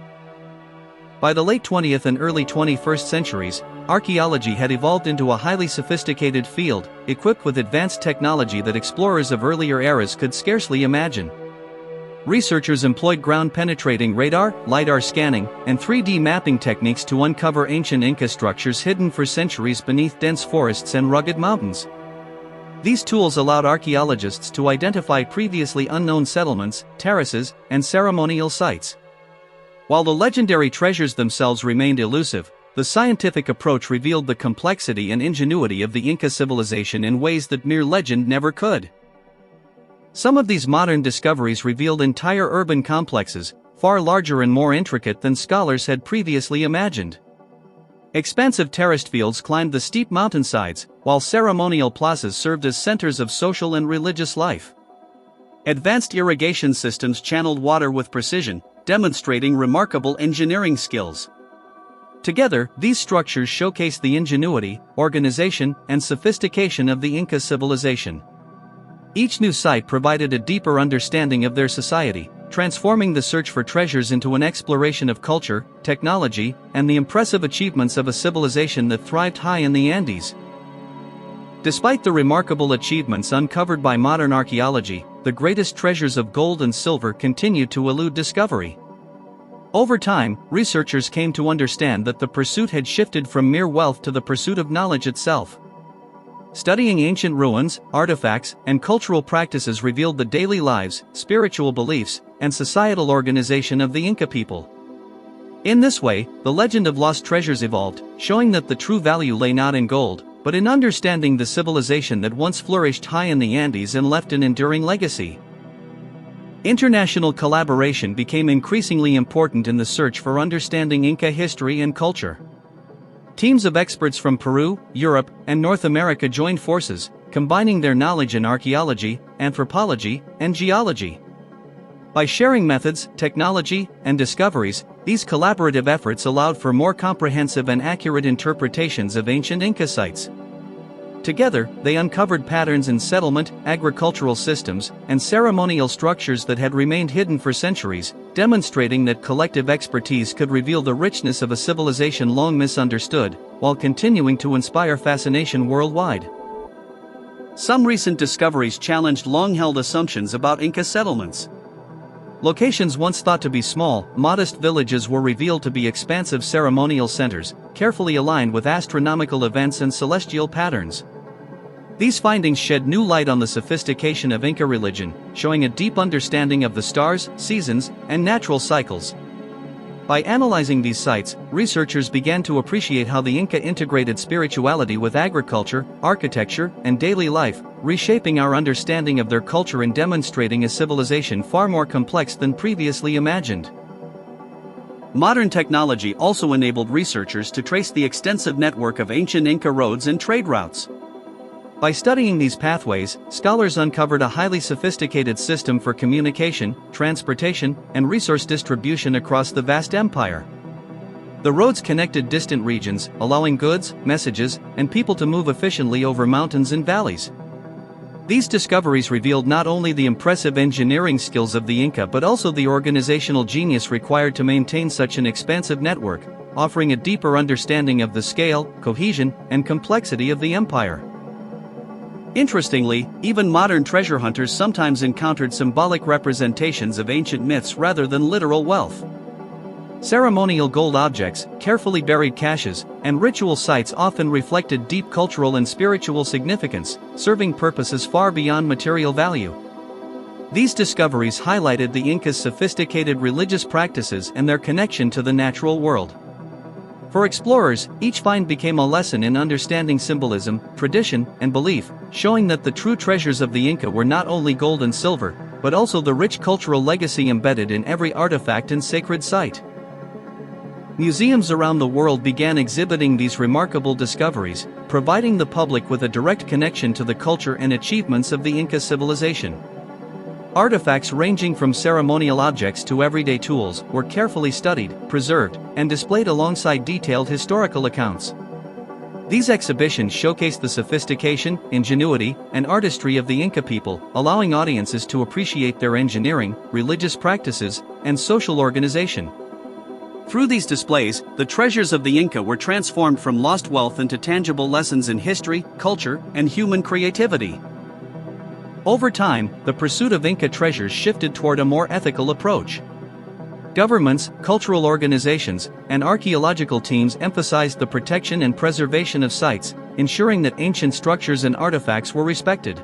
S1: By the late 20th and early 21st centuries, archaeology had evolved into a highly sophisticated field, equipped with advanced technology that explorers of earlier eras could scarcely imagine. Researchers employed ground-penetrating radar, LiDAR scanning, and 3D mapping techniques to uncover ancient Inca structures hidden for centuries beneath dense forests and rugged mountains. These tools allowed archaeologists to identify previously unknown settlements, terraces, and ceremonial sites. While the legendary treasures themselves remained elusive, the scientific approach revealed the complexity and ingenuity of the Inca civilization in ways that mere legend never could. Some of these modern discoveries revealed entire urban complexes, far larger and more intricate than scholars had previously imagined. Expansive terraced fields climbed the steep mountainsides, while ceremonial plazas served as centers of social and religious life. Advanced irrigation systems channeled water with precision, demonstrating remarkable engineering skills. Together, these structures showcase the ingenuity, organization, and sophistication of the Inca civilization. Each new site provided a deeper understanding of their society, transforming the search for treasures into an exploration of culture, technology, and the impressive achievements of a civilization that thrived high in the Andes. Despite the remarkable achievements uncovered by modern archaeology, the greatest treasures of gold and silver continue to elude discovery. Over time, researchers came to understand that the pursuit had shifted from mere wealth to the pursuit of knowledge itself. Studying ancient ruins, artifacts, and cultural practices revealed the daily lives, spiritual beliefs, and societal organization of the Inca people. In this way, the legend of lost treasures evolved, showing that the true value lay not in gold, but in understanding the civilization that once flourished high in the Andes and left an enduring legacy. International collaboration became increasingly important in the search for understanding Inca history and culture. Teams of experts from Peru, Europe, and North America joined forces, combining their knowledge in archaeology, anthropology, and geology. By sharing methods, technology, and discoveries, these collaborative efforts allowed for more comprehensive and accurate interpretations of ancient Inca sites. Together, they uncovered patterns in settlement, agricultural systems, and ceremonial structures that had remained hidden for centuries, demonstrating that collective expertise could reveal the richness of a civilization long misunderstood, while continuing to inspire fascination worldwide. Some recent discoveries challenged long-held assumptions about Inca settlements. Locations once thought to be small, modest villages were revealed to be expansive ceremonial centers, carefully aligned with astronomical events and celestial patterns. These findings shed new light on the sophistication of Inca religion, showing a deep understanding of the stars, seasons, and natural cycles. By analyzing these sites, researchers began to appreciate how the Inca integrated spirituality with agriculture, architecture, and daily life, reshaping our understanding of their culture and demonstrating a civilization far more complex than previously imagined. Modern technology also enabled researchers to trace the extensive network of ancient Inca roads and trade routes. By studying these pathways, scholars uncovered a highly sophisticated system for communication, transportation, and resource distribution across the vast empire. The roads connected distant regions, allowing goods, messages, and people to move efficiently over mountains and valleys. These discoveries revealed not only the impressive engineering skills of the Inca but also the organizational genius required to maintain such an expansive network, offering a deeper understanding of the scale, cohesion, and complexity of the empire. Interestingly, even modern treasure hunters sometimes encountered symbolic representations of ancient myths rather than literal wealth. Ceremonial gold objects, carefully buried caches, and ritual sites often reflected deep cultural and spiritual significance, serving purposes far beyond material value. These discoveries highlighted the Incas' sophisticated religious practices and their connection to the natural world. For explorers, each find became a lesson in understanding symbolism, tradition, and belief, showing that the true treasures of the Inca were not only gold and silver, but also the rich cultural legacy embedded in every artifact and sacred site. Museums around the world began exhibiting these remarkable discoveries, providing the public with a direct connection to the culture and achievements of the Inca civilization. Artifacts ranging from ceremonial objects to everyday tools were carefully studied, preserved, and displayed alongside detailed historical accounts. These exhibitions showcased the sophistication, ingenuity, and artistry of the Inca people, allowing audiences to appreciate their engineering, religious practices, and social organization. Through these displays, the treasures of the Inca were transformed from lost wealth into tangible lessons in history, culture, and human creativity. Over time, the pursuit of Inca treasures shifted toward a more ethical approach. Governments, cultural organizations, and archaeological teams emphasized the protection and preservation of sites, ensuring that ancient structures and artifacts were respected.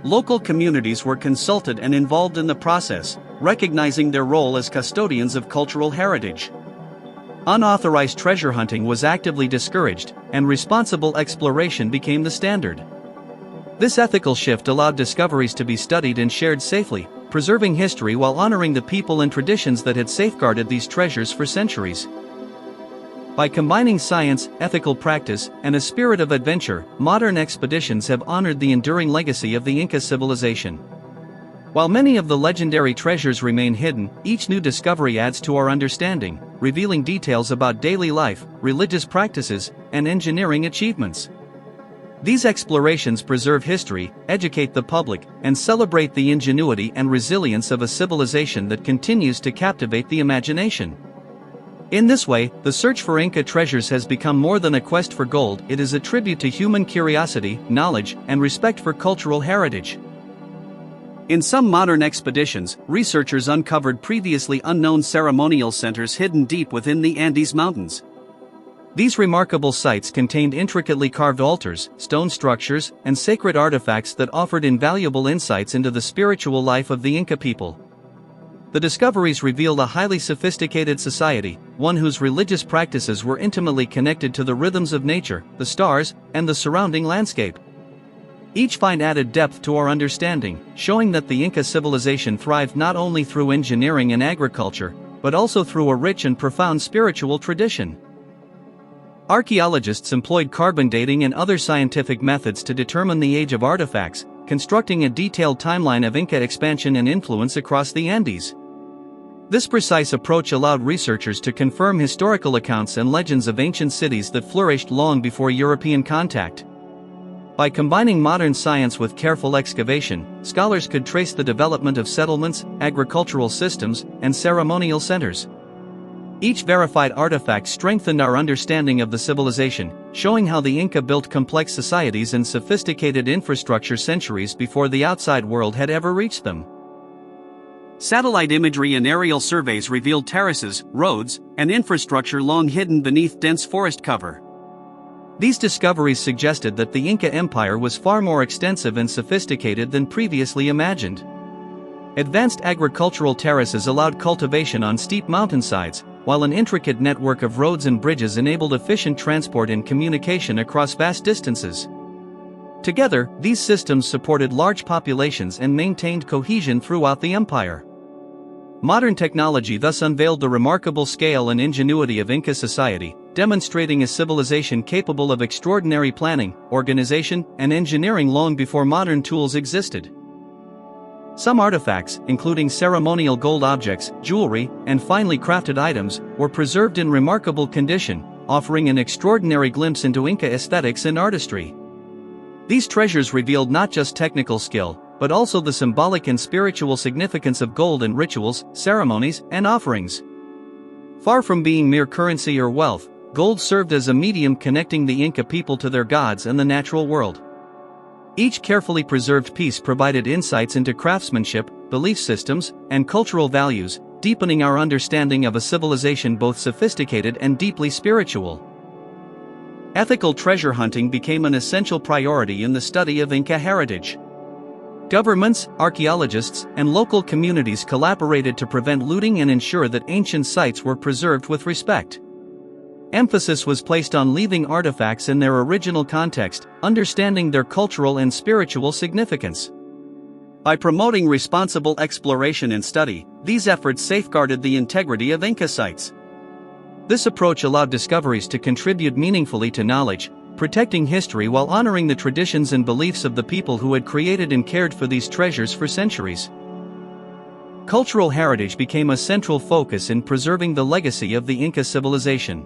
S1: Local communities were consulted and involved in the process, recognizing their role as custodians of cultural heritage. Unauthorized treasure hunting was actively discouraged, and responsible exploration became the standard. This ethical shift allowed discoveries to be studied and shared safely, preserving history while honoring the people and traditions that had safeguarded these treasures for centuries. By combining science, ethical practice, and a spirit of adventure, modern expeditions have honored the enduring legacy of the Inca civilization. While many of the legendary treasures remain hidden, each new discovery adds to our understanding, revealing details about daily life, religious practices, and engineering achievements. These explorations preserve history, educate the public, and celebrate the ingenuity and resilience of a civilization that continues to captivate the imagination. In this way, the search for Inca treasures has become more than a quest for gold. It is a tribute to human curiosity, knowledge, and respect for cultural heritage. In some modern expeditions, researchers uncovered previously unknown ceremonial centers hidden deep within the Andes Mountains. These remarkable sites contained intricately carved altars, stone structures, and sacred artifacts that offered invaluable insights into the spiritual life of the Inca people. The discoveries revealed a highly sophisticated society, one whose religious practices were intimately connected to the rhythms of nature, the stars, and the surrounding landscape. Each find added depth to our understanding, showing that the Inca civilization thrived not only through engineering and agriculture, but also through a rich and profound spiritual tradition. Archaeologists employed carbon dating and other scientific methods to determine the age of artifacts, constructing a detailed timeline of Inca expansion and influence across the Andes. This precise approach allowed researchers to confirm historical accounts and legends of ancient cities that flourished long before European contact. By combining modern science with careful excavation, scholars could trace the development of settlements, agricultural systems, and ceremonial centers. Each verified artifact strengthened our understanding of the civilization, showing how the Inca built complex societies and sophisticated infrastructure centuries before the outside world had ever reached them. Satellite imagery and aerial surveys revealed terraces, roads, and infrastructure long hidden beneath dense forest cover. These discoveries suggested that the Inca Empire was far more extensive and sophisticated than previously imagined. Advanced agricultural terraces allowed cultivation on steep mountainsides, while an intricate network of roads and bridges enabled efficient transport and communication across vast distances. Together, these systems supported large populations and maintained cohesion throughout the empire. Modern technology thus unveiled the remarkable scale and ingenuity of Inca society, demonstrating a civilization capable of extraordinary planning, organization, and engineering long before modern tools existed. Some artifacts, including ceremonial gold objects, jewelry, and finely crafted items, were preserved in remarkable condition, offering an extraordinary glimpse into Inca aesthetics and artistry. These treasures revealed not just technical skill, but also the symbolic and spiritual significance of gold in rituals, ceremonies, and offerings. Far from being mere currency or wealth, gold served as a medium connecting the Inca people to their gods and the natural world. Each carefully preserved piece provided insights into craftsmanship, belief systems, and cultural values, deepening our understanding of a civilization both sophisticated and deeply spiritual. Ethical treasure hunting became an essential priority in the study of Inca heritage. Governments, archaeologists, and local communities collaborated to prevent looting and ensure that ancient sites were preserved with respect. Emphasis was placed on leaving artifacts in their original context, understanding their cultural and spiritual significance. By promoting responsible exploration and study, these efforts safeguarded the integrity of Inca sites. This approach allowed discoveries to contribute meaningfully to knowledge, protecting history while honoring the traditions and beliefs of the people who had created and cared for these treasures for centuries. Cultural heritage became a central focus in preserving the legacy of the Inca civilization.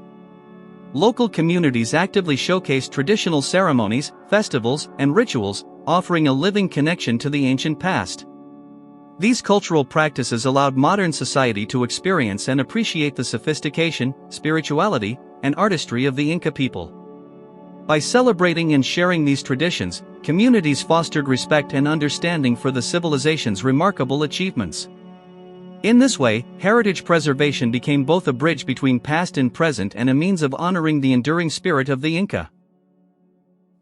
S1: Local communities actively showcased traditional ceremonies, festivals, and rituals, offering a living connection to the ancient past. These cultural practices allowed modern society to experience and appreciate the sophistication, spirituality, and artistry of the Inca people. By celebrating and sharing these traditions, communities fostered respect and understanding for the civilization's remarkable achievements. In this way, heritage preservation became both a bridge between past and present and a means of honoring the enduring spirit of the Inca.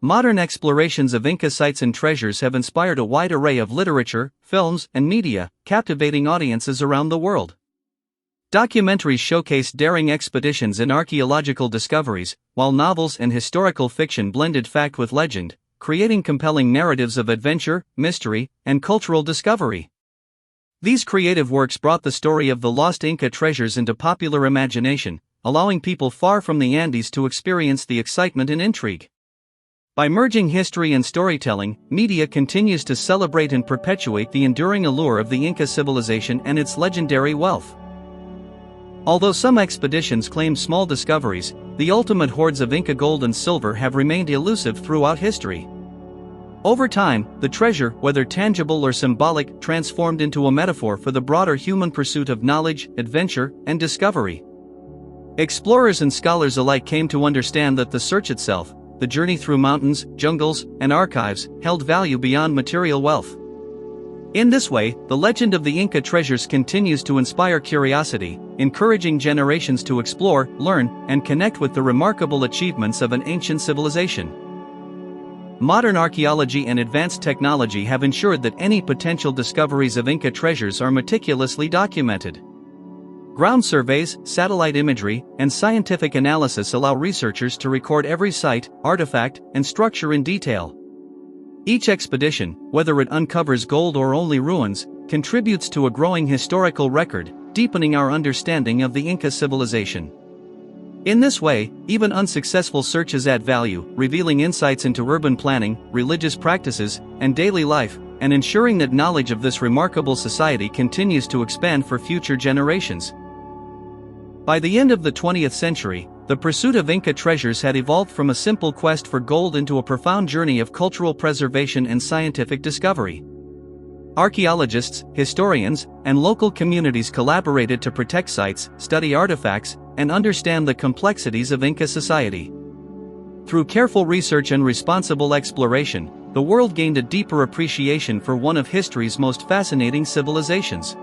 S1: Modern explorations of Inca sites and treasures have inspired a wide array of literature, films, and media, captivating audiences around the world. Documentaries showcase daring expeditions and archaeological discoveries, while novels and historical fiction blended fact with legend, creating compelling narratives of adventure, mystery, and cultural discovery. These creative works brought the story of the lost Inca treasures into popular imagination, allowing people far from the Andes to experience the excitement and intrigue. By merging history and storytelling, media continues to celebrate and perpetuate the enduring allure of the Inca civilization and its legendary wealth. Although some expeditions claim small discoveries, the ultimate hoards of Inca gold and silver have remained elusive throughout history. Over time, the treasure, whether tangible or symbolic, transformed into a metaphor for the broader human pursuit of knowledge, adventure, and discovery. Explorers and scholars alike came to understand that the search itself, the journey through mountains, jungles, and archives, held value beyond material wealth. In this way, the legend of the Inca treasures continues to inspire curiosity, encouraging generations to explore, learn, and connect with the remarkable achievements of an ancient civilization. Modern archaeology and advanced technology have ensured that any potential discoveries of Inca treasures are meticulously documented. Ground surveys, satellite imagery, and scientific analysis allow researchers to record every site, artifact, and structure in detail. Each expedition, whether it uncovers gold or only ruins, contributes to a growing historical record, deepening our understanding of the Inca civilization. In this way, even unsuccessful searches add value, revealing insights into urban planning, religious practices, and daily life, and ensuring that knowledge of this remarkable society continues to expand for future generations. By the end of the 20th century, the pursuit of Inca treasures had evolved from a simple quest for gold into a profound journey of cultural preservation and scientific discovery. Archaeologists, historians, and local communities collaborated to protect sites, study artifacts, and understand the complexities of Inca society. Through careful research and responsible exploration, the world gained a deeper appreciation for one of history's most fascinating civilizations.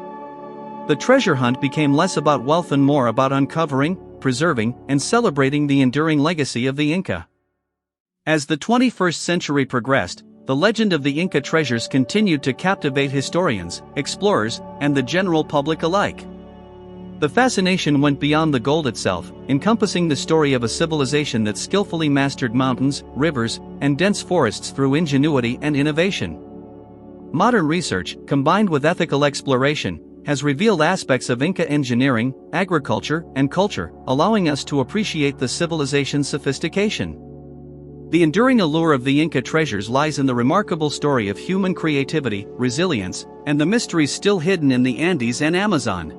S1: The treasure hunt became less about wealth and more about uncovering, preserving, and celebrating the enduring legacy of the Inca. As the 21st century progressed, the legend of the Inca treasures continued to captivate historians, explorers, and the general public alike. The fascination went beyond the gold itself, encompassing the story of a civilization that skillfully mastered mountains, rivers, and dense forests through ingenuity and innovation. Modern research, combined with ethical exploration, has revealed aspects of Inca engineering, agriculture, and culture, allowing us to appreciate the civilization's sophistication. The enduring allure of the Inca treasures lies in the remarkable story of human creativity, resilience, and the mysteries still hidden in the Andes and Amazon.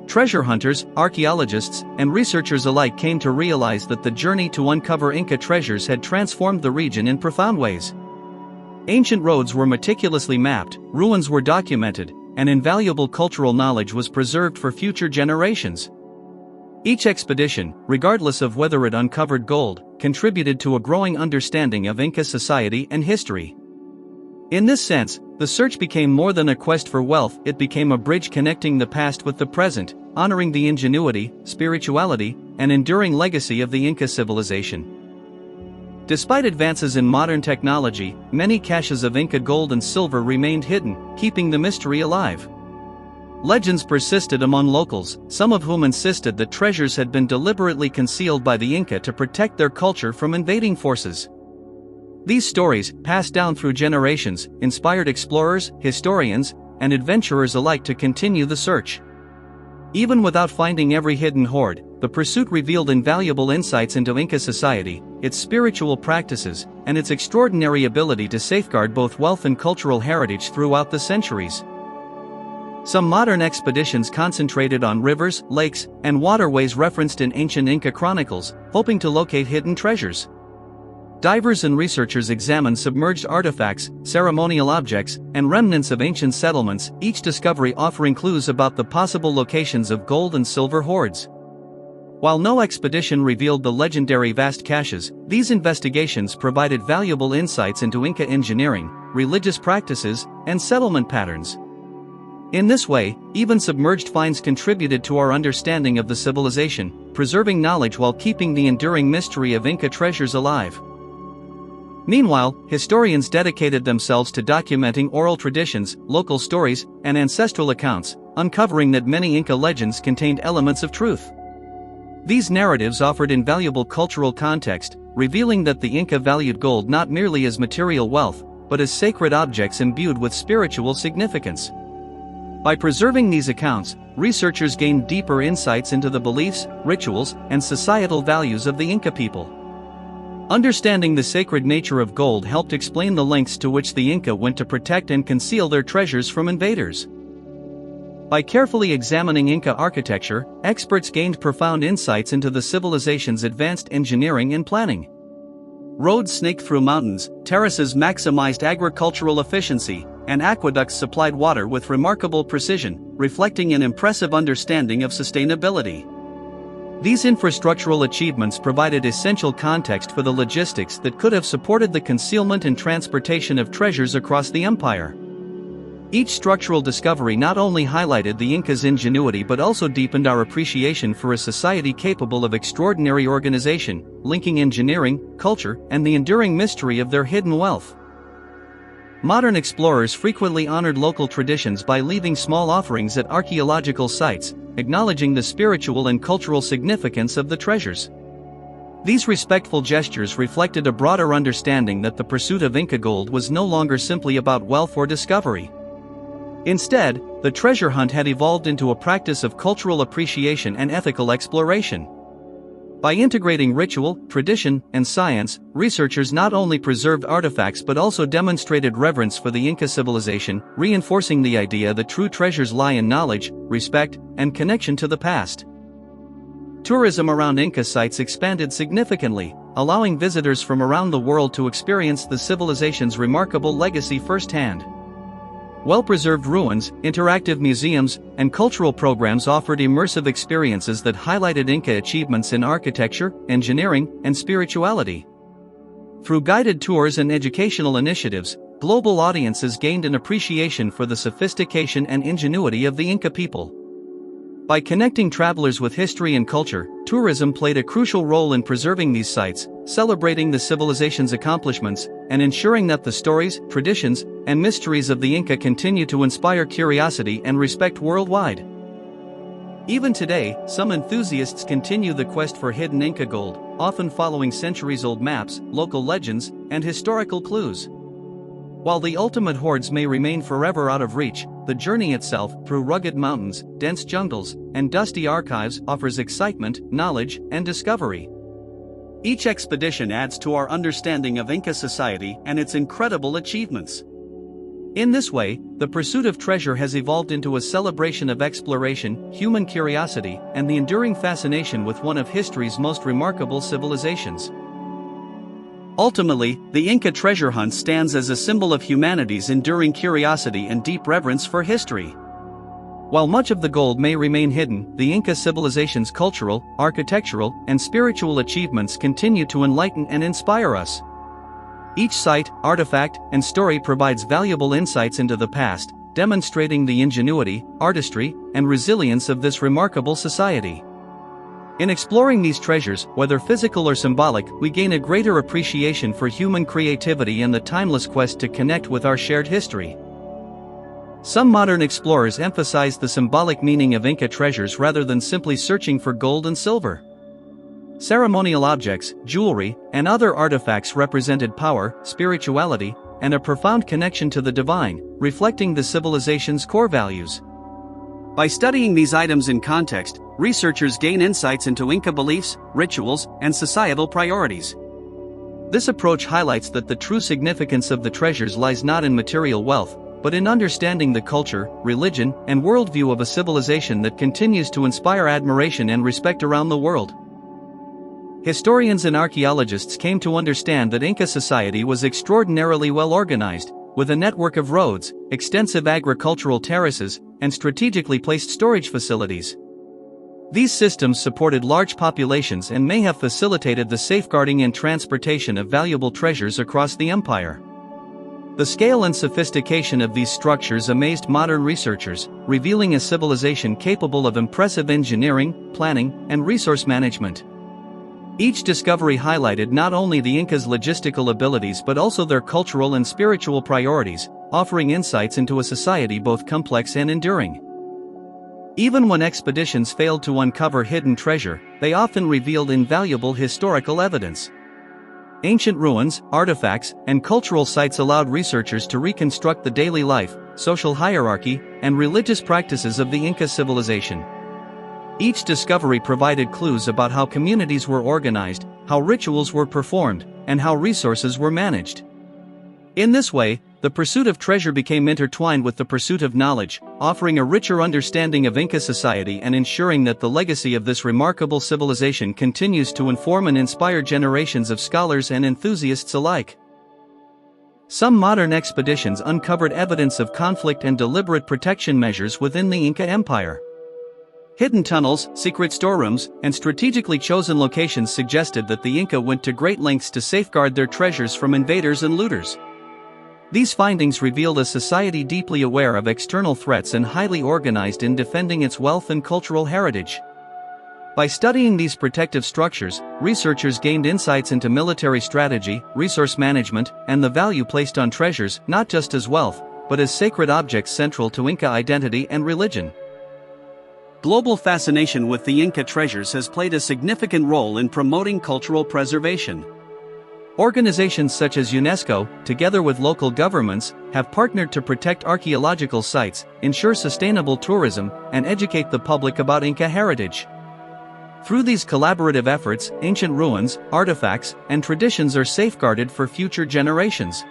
S1: Treasure hunters, archaeologists, and researchers alike came to realize that the journey to uncover Inca treasures had transformed the region in profound ways. Ancient roads were meticulously mapped, ruins were documented, and invaluable cultural knowledge was preserved for future generations. Each expedition, regardless of whether it uncovered gold, contributed to a growing understanding of Inca society and history. In this sense, the search became more than a quest for wealth, it became a bridge connecting the past with the present, honoring the ingenuity, spirituality, and enduring legacy of the Inca civilization. Despite advances in modern technology, many caches of Inca gold and silver remained hidden, keeping the mystery alive. Legends persisted among locals, some of whom insisted that treasures had been deliberately concealed by the Inca to protect their culture from invading forces. These stories, passed down through generations, inspired explorers, historians, and adventurers alike to continue the search. Even without finding every hidden hoard, the pursuit revealed invaluable insights into Inca society, its spiritual practices, and its extraordinary ability to safeguard both wealth and cultural heritage throughout the centuries. Some modern expeditions concentrated on rivers, lakes, and waterways referenced in ancient Inca chronicles, hoping to locate hidden treasures. Divers and researchers examine submerged artifacts, ceremonial objects, and remnants of ancient settlements, each discovery offering clues about the possible locations of gold and silver hoards. While no expedition revealed the legendary vast caches, these investigations provided valuable insights into Inca engineering, religious practices, and settlement patterns. In this way, even submerged finds contributed to our understanding of the civilization, preserving knowledge while keeping the enduring mystery of Inca treasures alive. Meanwhile, historians dedicated themselves to documenting oral traditions, local stories, and ancestral accounts, uncovering that many Inca legends contained elements of truth. These narratives offered invaluable cultural context, revealing that the Inca valued gold not merely as material wealth, but as sacred objects imbued with spiritual significance. By preserving these accounts, researchers gained deeper insights into the beliefs, rituals, and societal values of the Inca people. Understanding the sacred nature of gold helped explain the lengths to which the Inca went to protect and conceal their treasures from invaders. By carefully examining Inca architecture, experts gained profound insights into the civilization's advanced engineering and planning. Roads snaked through mountains, terraces maximized agricultural efficiency, and aqueducts supplied water with remarkable precision, reflecting an impressive understanding of sustainability. These infrastructural achievements provided essential context for the logistics that could have supported the concealment and transportation of treasures across the empire. Each structural discovery not only highlighted the Incas' ingenuity but also deepened our appreciation for a society capable of extraordinary organization, linking engineering, culture, and the enduring mystery of their hidden wealth. Modern explorers frequently honored local traditions by leaving small offerings at archaeological sites, acknowledging the spiritual and cultural significance of the treasures. These respectful gestures reflected a broader understanding that the pursuit of Inca gold was no longer simply about wealth or discovery. Instead, the treasure hunt had evolved into a practice of cultural appreciation and ethical exploration. By integrating ritual, tradition, and science, researchers not only preserved artifacts but also demonstrated reverence for the Inca civilization, reinforcing the idea that true treasures lie in knowledge, respect, and connection to the past. Tourism around Inca sites expanded significantly, allowing visitors from around the world to experience the civilization's remarkable legacy firsthand. Well-preserved ruins, interactive museums, and cultural programs offered immersive experiences that highlighted Inca achievements in architecture, engineering, and spirituality. Through guided tours and educational initiatives, global audiences gained an appreciation for the sophistication and ingenuity of the Inca people. By connecting travelers with history and culture, tourism played a crucial role in preserving these sites, celebrating the civilization's accomplishments, and ensuring that the stories, traditions, and mysteries of the Inca continue to inspire curiosity and respect worldwide. Even today, some enthusiasts continue the quest for hidden Inca gold, often following centuries-old maps, local legends, and historical clues. While the ultimate hoards may remain forever out of reach, the journey itself, through rugged mountains, dense jungles, and dusty archives, offers excitement, knowledge, and discovery. Each expedition adds to our understanding of Inca society and its incredible achievements. In this way, the pursuit of treasure has evolved into a celebration of exploration, human curiosity, and the enduring fascination with one of history's most remarkable civilizations. Ultimately, the Inca treasure hunt stands as a symbol of humanity's enduring curiosity and deep reverence for history. While much of the gold may remain hidden, the Inca civilization's cultural, architectural, and spiritual achievements continue to enlighten and inspire us. Each site, artifact, and story provides valuable insights into the past, demonstrating the ingenuity, artistry, and resilience of this remarkable society. In exploring these treasures, whether physical or symbolic, we gain a greater appreciation for human creativity and the timeless quest to connect with our shared history. Some modern explorers emphasize the symbolic meaning of Inca treasures rather than simply searching for gold and silver. Ceremonial objects, jewelry, and other artifacts represented power, spirituality, and a profound connection to the divine, reflecting the civilization's core values. By studying these items in context, researchers gain insights into Inca beliefs, rituals, and societal priorities. This approach highlights that the true significance of the treasures lies not in material wealth, but in understanding the culture, religion, and worldview of a civilization that continues to inspire admiration and respect around the world. Historians and archaeologists came to understand that Inca society was extraordinarily well organized, with a network of roads, extensive agricultural terraces, and strategically placed storage facilities. These systems supported large populations and may have facilitated the safeguarding and transportation of valuable treasures across the empire. The scale and sophistication of these structures amazed modern researchers, revealing a civilization capable of impressive engineering, planning, and resource management. Each discovery highlighted not only the Incas' logistical abilities but also their cultural and spiritual priorities, offering insights into a society both complex and enduring. Even when expeditions failed to uncover hidden treasure, they often revealed invaluable historical evidence. Ancient ruins, artifacts, and cultural sites allowed researchers to reconstruct the daily life, social hierarchy, and religious practices of the Inca civilization. Each discovery provided clues about how communities were organized, how rituals were performed, and how resources were managed. In this way, the pursuit of treasure became intertwined with the pursuit of knowledge, offering a richer understanding of Inca society and ensuring that the legacy of this remarkable civilization continues to inform and inspire generations of scholars and enthusiasts alike. Some modern expeditions uncovered evidence of conflict and deliberate protection measures within the Inca Empire. Hidden tunnels, secret storerooms, and strategically chosen locations suggested that the Inca went to great lengths to safeguard their treasures from invaders and looters. These findings revealed a society deeply aware of external threats and highly organized in defending its wealth and cultural heritage. By studying these protective structures, researchers gained insights into military strategy, resource management, and the value placed on treasures, not just as wealth, but as sacred objects central to Inca identity and religion. Global fascination with the Inca treasures has played a significant role in promoting cultural preservation. Organizations such as UNESCO, together with local governments, have partnered to protect archaeological sites, ensure sustainable tourism, and educate the public about Inca heritage. Through these collaborative efforts, ancient ruins, artifacts, and traditions are safeguarded for future generations.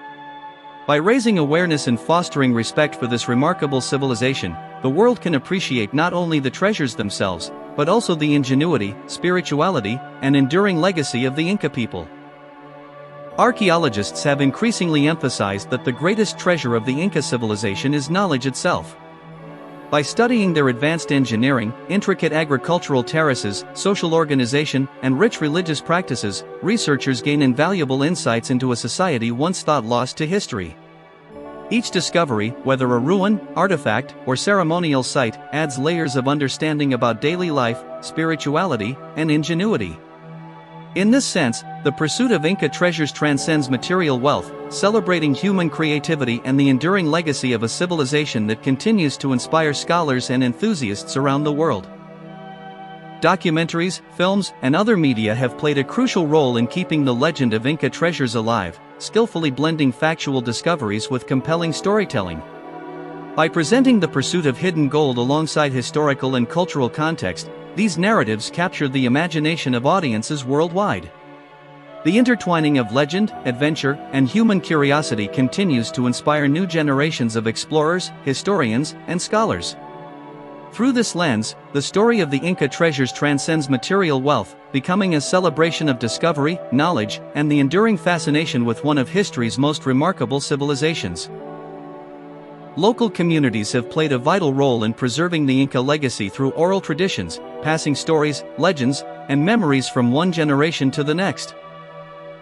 S1: By raising awareness and fostering respect for this remarkable civilization, the world can appreciate not only the treasures themselves, but also the ingenuity, spirituality, and enduring legacy of the Inca people. Archaeologists have increasingly emphasized that the greatest treasure of the Inca civilization is knowledge itself. By studying their advanced engineering, intricate agricultural terraces, social organization, and rich religious practices, researchers gain invaluable insights into a society once thought lost to history. Each discovery, whether a ruin, artifact, or ceremonial site, adds layers of understanding about daily life, spirituality, and ingenuity. In this sense, the pursuit of Inca treasures transcends material wealth, celebrating human creativity and the enduring legacy of a civilization that continues to inspire scholars and enthusiasts around the world. Documentaries, films, and other media have played a crucial role in keeping the legend of Inca treasures alive, skillfully blending factual discoveries with compelling storytelling. By presenting the pursuit of hidden gold alongside historical and cultural context, these narratives capture the imagination of audiences worldwide. The intertwining of legend, adventure, and human curiosity continues to inspire new generations of explorers, historians, and scholars. Through this lens, the story of the Inca treasures transcends material wealth, becoming a celebration of discovery, knowledge, and the enduring fascination with one of history's most remarkable civilizations. Local communities have played a vital role in preserving the Inca legacy through oral traditions, passing stories, legends, and memories from one generation to the next.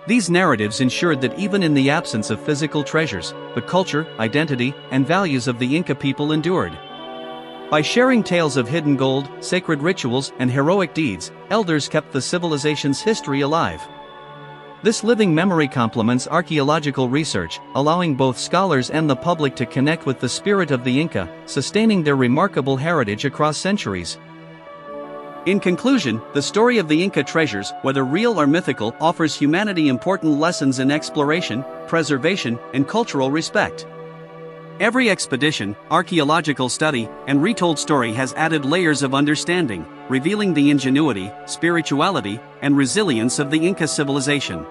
S1: These narratives ensured that even in the absence of physical treasures, the culture, identity, and values of the Inca people endured. By sharing tales of hidden gold, sacred rituals, and heroic deeds, elders kept the civilization's history alive. This living memory complements archaeological research, allowing both scholars and the public to connect with the spirit of the Inca, sustaining their remarkable heritage across centuries. In conclusion, the story of the Inca treasures, whether real or mythical, offers humanity important lessons in exploration, preservation, and cultural respect. Every expedition, archaeological study, and retold story has added layers of understanding, revealing the ingenuity, spirituality, and resilience of the Inca civilization.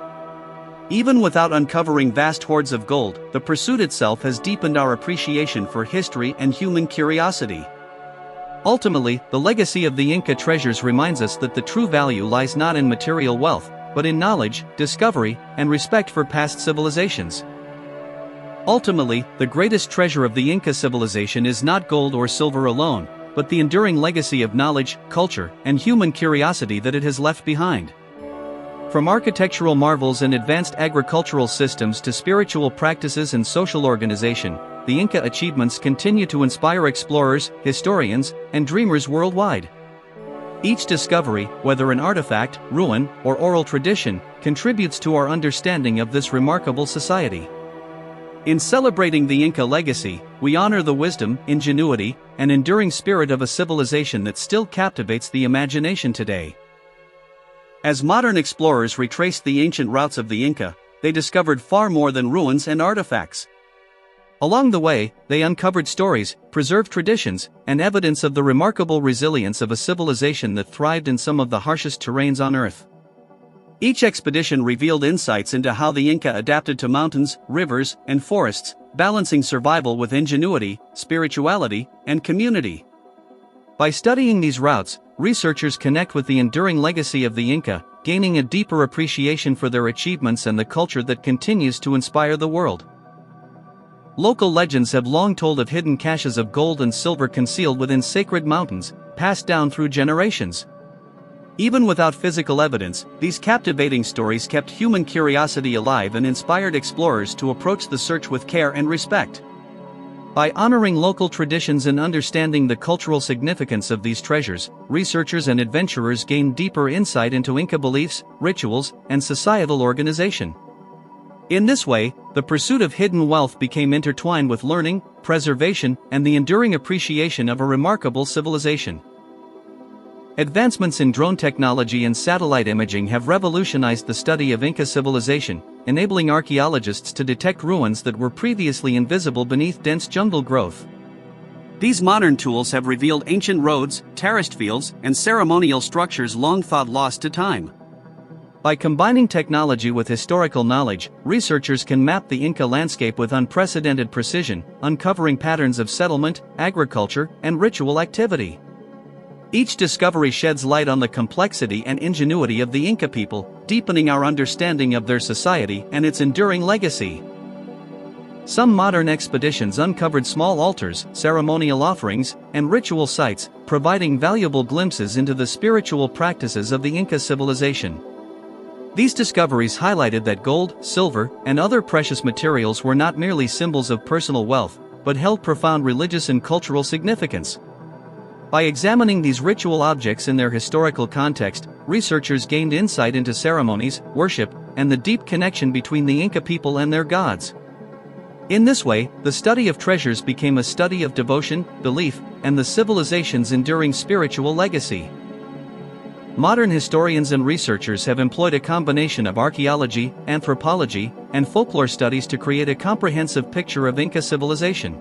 S1: Even without uncovering vast hoards of gold, the pursuit itself has deepened our appreciation for history and human curiosity. Ultimately, the legacy of the Inca treasures reminds us that the true value lies not in material wealth, but in knowledge, discovery, and respect for past civilizations. Ultimately, the greatest treasure of the Inca civilization is not gold or silver alone, but the enduring legacy of knowledge, culture, and human curiosity that it has left behind. From architectural marvels and advanced agricultural systems to spiritual practices and social organization, the Inca achievements continue to inspire explorers, historians, and dreamers worldwide. Each discovery, whether an artifact, ruin, or oral tradition, contributes to our understanding of this remarkable society. In celebrating the Inca legacy, we honor the wisdom, ingenuity, and enduring spirit of a civilization that still captivates the imagination today. As modern explorers retraced the ancient routes of the Inca, they discovered far more than ruins and artifacts. Along the way, they uncovered stories, preserved traditions, and evidence of the remarkable resilience of a civilization that thrived in some of the harshest terrains on Earth. Each expedition revealed insights into how the Inca adapted to mountains, rivers, and forests, balancing survival with ingenuity, spirituality, and community. By studying these routes, researchers connect with the enduring legacy of the Inca, gaining a deeper appreciation for their achievements and the culture that continues to inspire the world. Local legends have long told of hidden caches of gold and silver concealed within sacred mountains, passed down through generations. Even without physical evidence, these captivating stories kept human curiosity alive and inspired explorers to approach the search with care and respect. By honoring local traditions and understanding the cultural significance of these treasures, researchers and adventurers gain deeper insight into Inca beliefs, rituals, and societal organization. In this way, the pursuit of hidden wealth became intertwined with learning, preservation, and the enduring appreciation of a remarkable civilization. Advancements in drone technology and satellite imaging have revolutionized the study of Inca civilization, enabling archaeologists to detect ruins that were previously invisible beneath dense jungle growth. These modern tools have revealed ancient roads, terraced fields, and ceremonial structures long thought lost to time. By combining technology with historical knowledge, researchers can map the Inca landscape with unprecedented precision, uncovering patterns of settlement, agriculture, and ritual activity. Each discovery sheds light on the complexity and ingenuity of the Inca people, deepening our understanding of their society and its enduring legacy. Some modern expeditions uncovered small altars, ceremonial offerings, and ritual sites, providing valuable glimpses into the spiritual practices of the Inca civilization. These discoveries highlighted that gold, silver, and other precious materials were not merely symbols of personal wealth, but held profound religious and cultural significance. By examining these ritual objects in their historical context, researchers gained insight into ceremonies, worship, and the deep connection between the Inca people and their gods. In this way, the study of treasures became a study of devotion, belief, and the civilization's enduring spiritual legacy. Modern historians and researchers have employed a combination of archaeology, anthropology, and folklore studies to create a comprehensive picture of Inca civilization.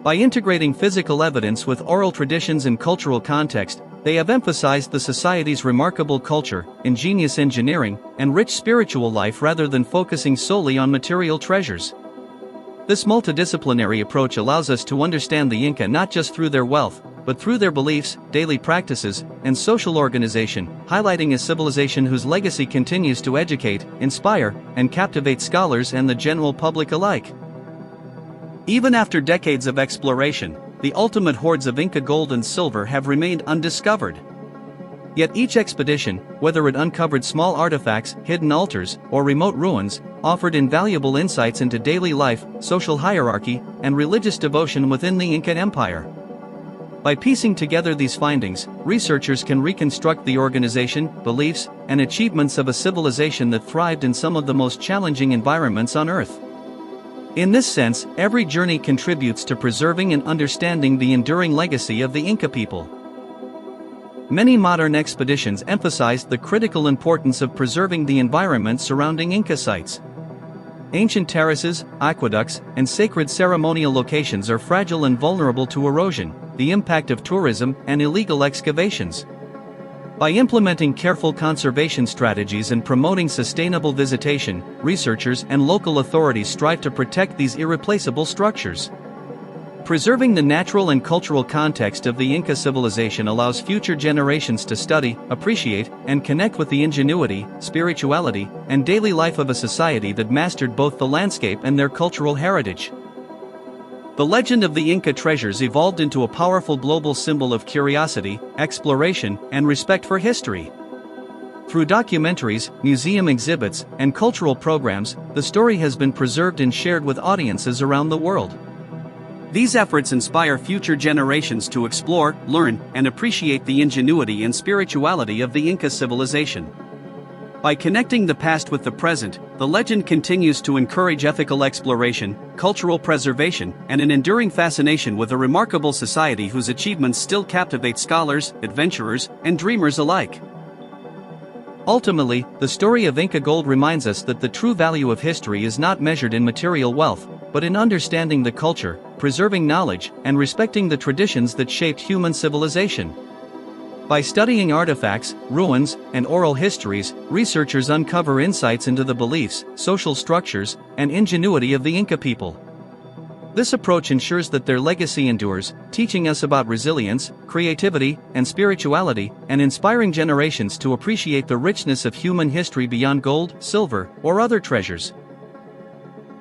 S1: By integrating physical evidence with oral traditions and cultural context, they have emphasized the society's remarkable culture, ingenious engineering, and rich spiritual life rather than focusing solely on material treasures. This multidisciplinary approach allows us to understand the Inca not just through their wealth, but through their beliefs, daily practices, and social organization, highlighting a civilization whose legacy continues to educate, inspire, and captivate scholars and the general public alike. Even after decades of exploration, the ultimate hoards of Inca gold and silver have remained undiscovered. Yet each expedition, whether it uncovered small artifacts, hidden altars, or remote ruins, offered invaluable insights into daily life, social hierarchy, and religious devotion within the Inca Empire. By piecing together these findings, researchers can reconstruct the organization, beliefs, and achievements of a civilization that thrived in some of the most challenging environments on Earth. In this sense, every journey contributes to preserving and understanding the enduring legacy of the Inca people. Many modern expeditions emphasize the critical importance of preserving the environment surrounding Inca sites. Ancient terraces, aqueducts, and sacred ceremonial locations are fragile and vulnerable to erosion, the impact of tourism, and illegal excavations. By implementing careful conservation strategies and promoting sustainable visitation, researchers and local authorities strive to protect these irreplaceable structures. Preserving the natural and cultural context of the Inca civilization allows future generations to study, appreciate, and connect with the ingenuity, spirituality, and daily life of a society that mastered both the landscape and their cultural heritage. The legend of the Inca treasures evolved into a powerful global symbol of curiosity, exploration, and respect for history. Through documentaries, museum exhibits, and cultural programs, the story has been preserved and shared with audiences around the world. These efforts inspire future generations to explore, learn, and appreciate the ingenuity and spirituality of the Inca civilization. By connecting the past with the present, the legend continues to encourage ethical exploration, cultural preservation, and an enduring fascination with a remarkable society whose achievements still captivate scholars, adventurers, and dreamers alike. Ultimately, the story of Inca gold reminds us that the true value of history is not measured in material wealth, but in understanding the culture, preserving knowledge, and respecting the traditions that shaped human civilization. By studying artifacts, ruins, and oral histories, researchers uncover insights into the beliefs, social structures, and ingenuity of the Inca people. This approach ensures that their legacy endures, teaching us about resilience, creativity, and spirituality, and inspiring generations to appreciate the richness of human history beyond gold, silver, or other treasures.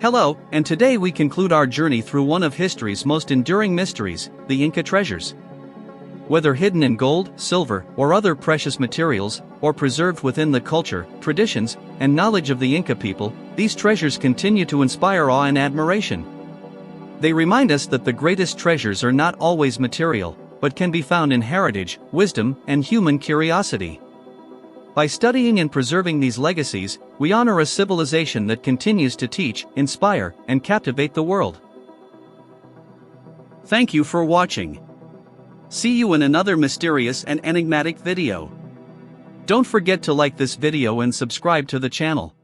S1: Hello, and today we conclude our journey through one of history's most enduring mysteries, the Inca treasures. Whether hidden in gold, silver, or other precious materials, or preserved within the culture, traditions, and knowledge of the Inca people, these treasures continue to inspire awe and admiration. They remind us that the greatest treasures are not always material, but can be found in heritage, wisdom, and human curiosity. By studying and preserving these legacies, we honor a civilization that continues to teach, inspire, and captivate the world. Thank you for watching. See you in another mysterious and enigmatic video. Don't forget to like this video and subscribe to the channel.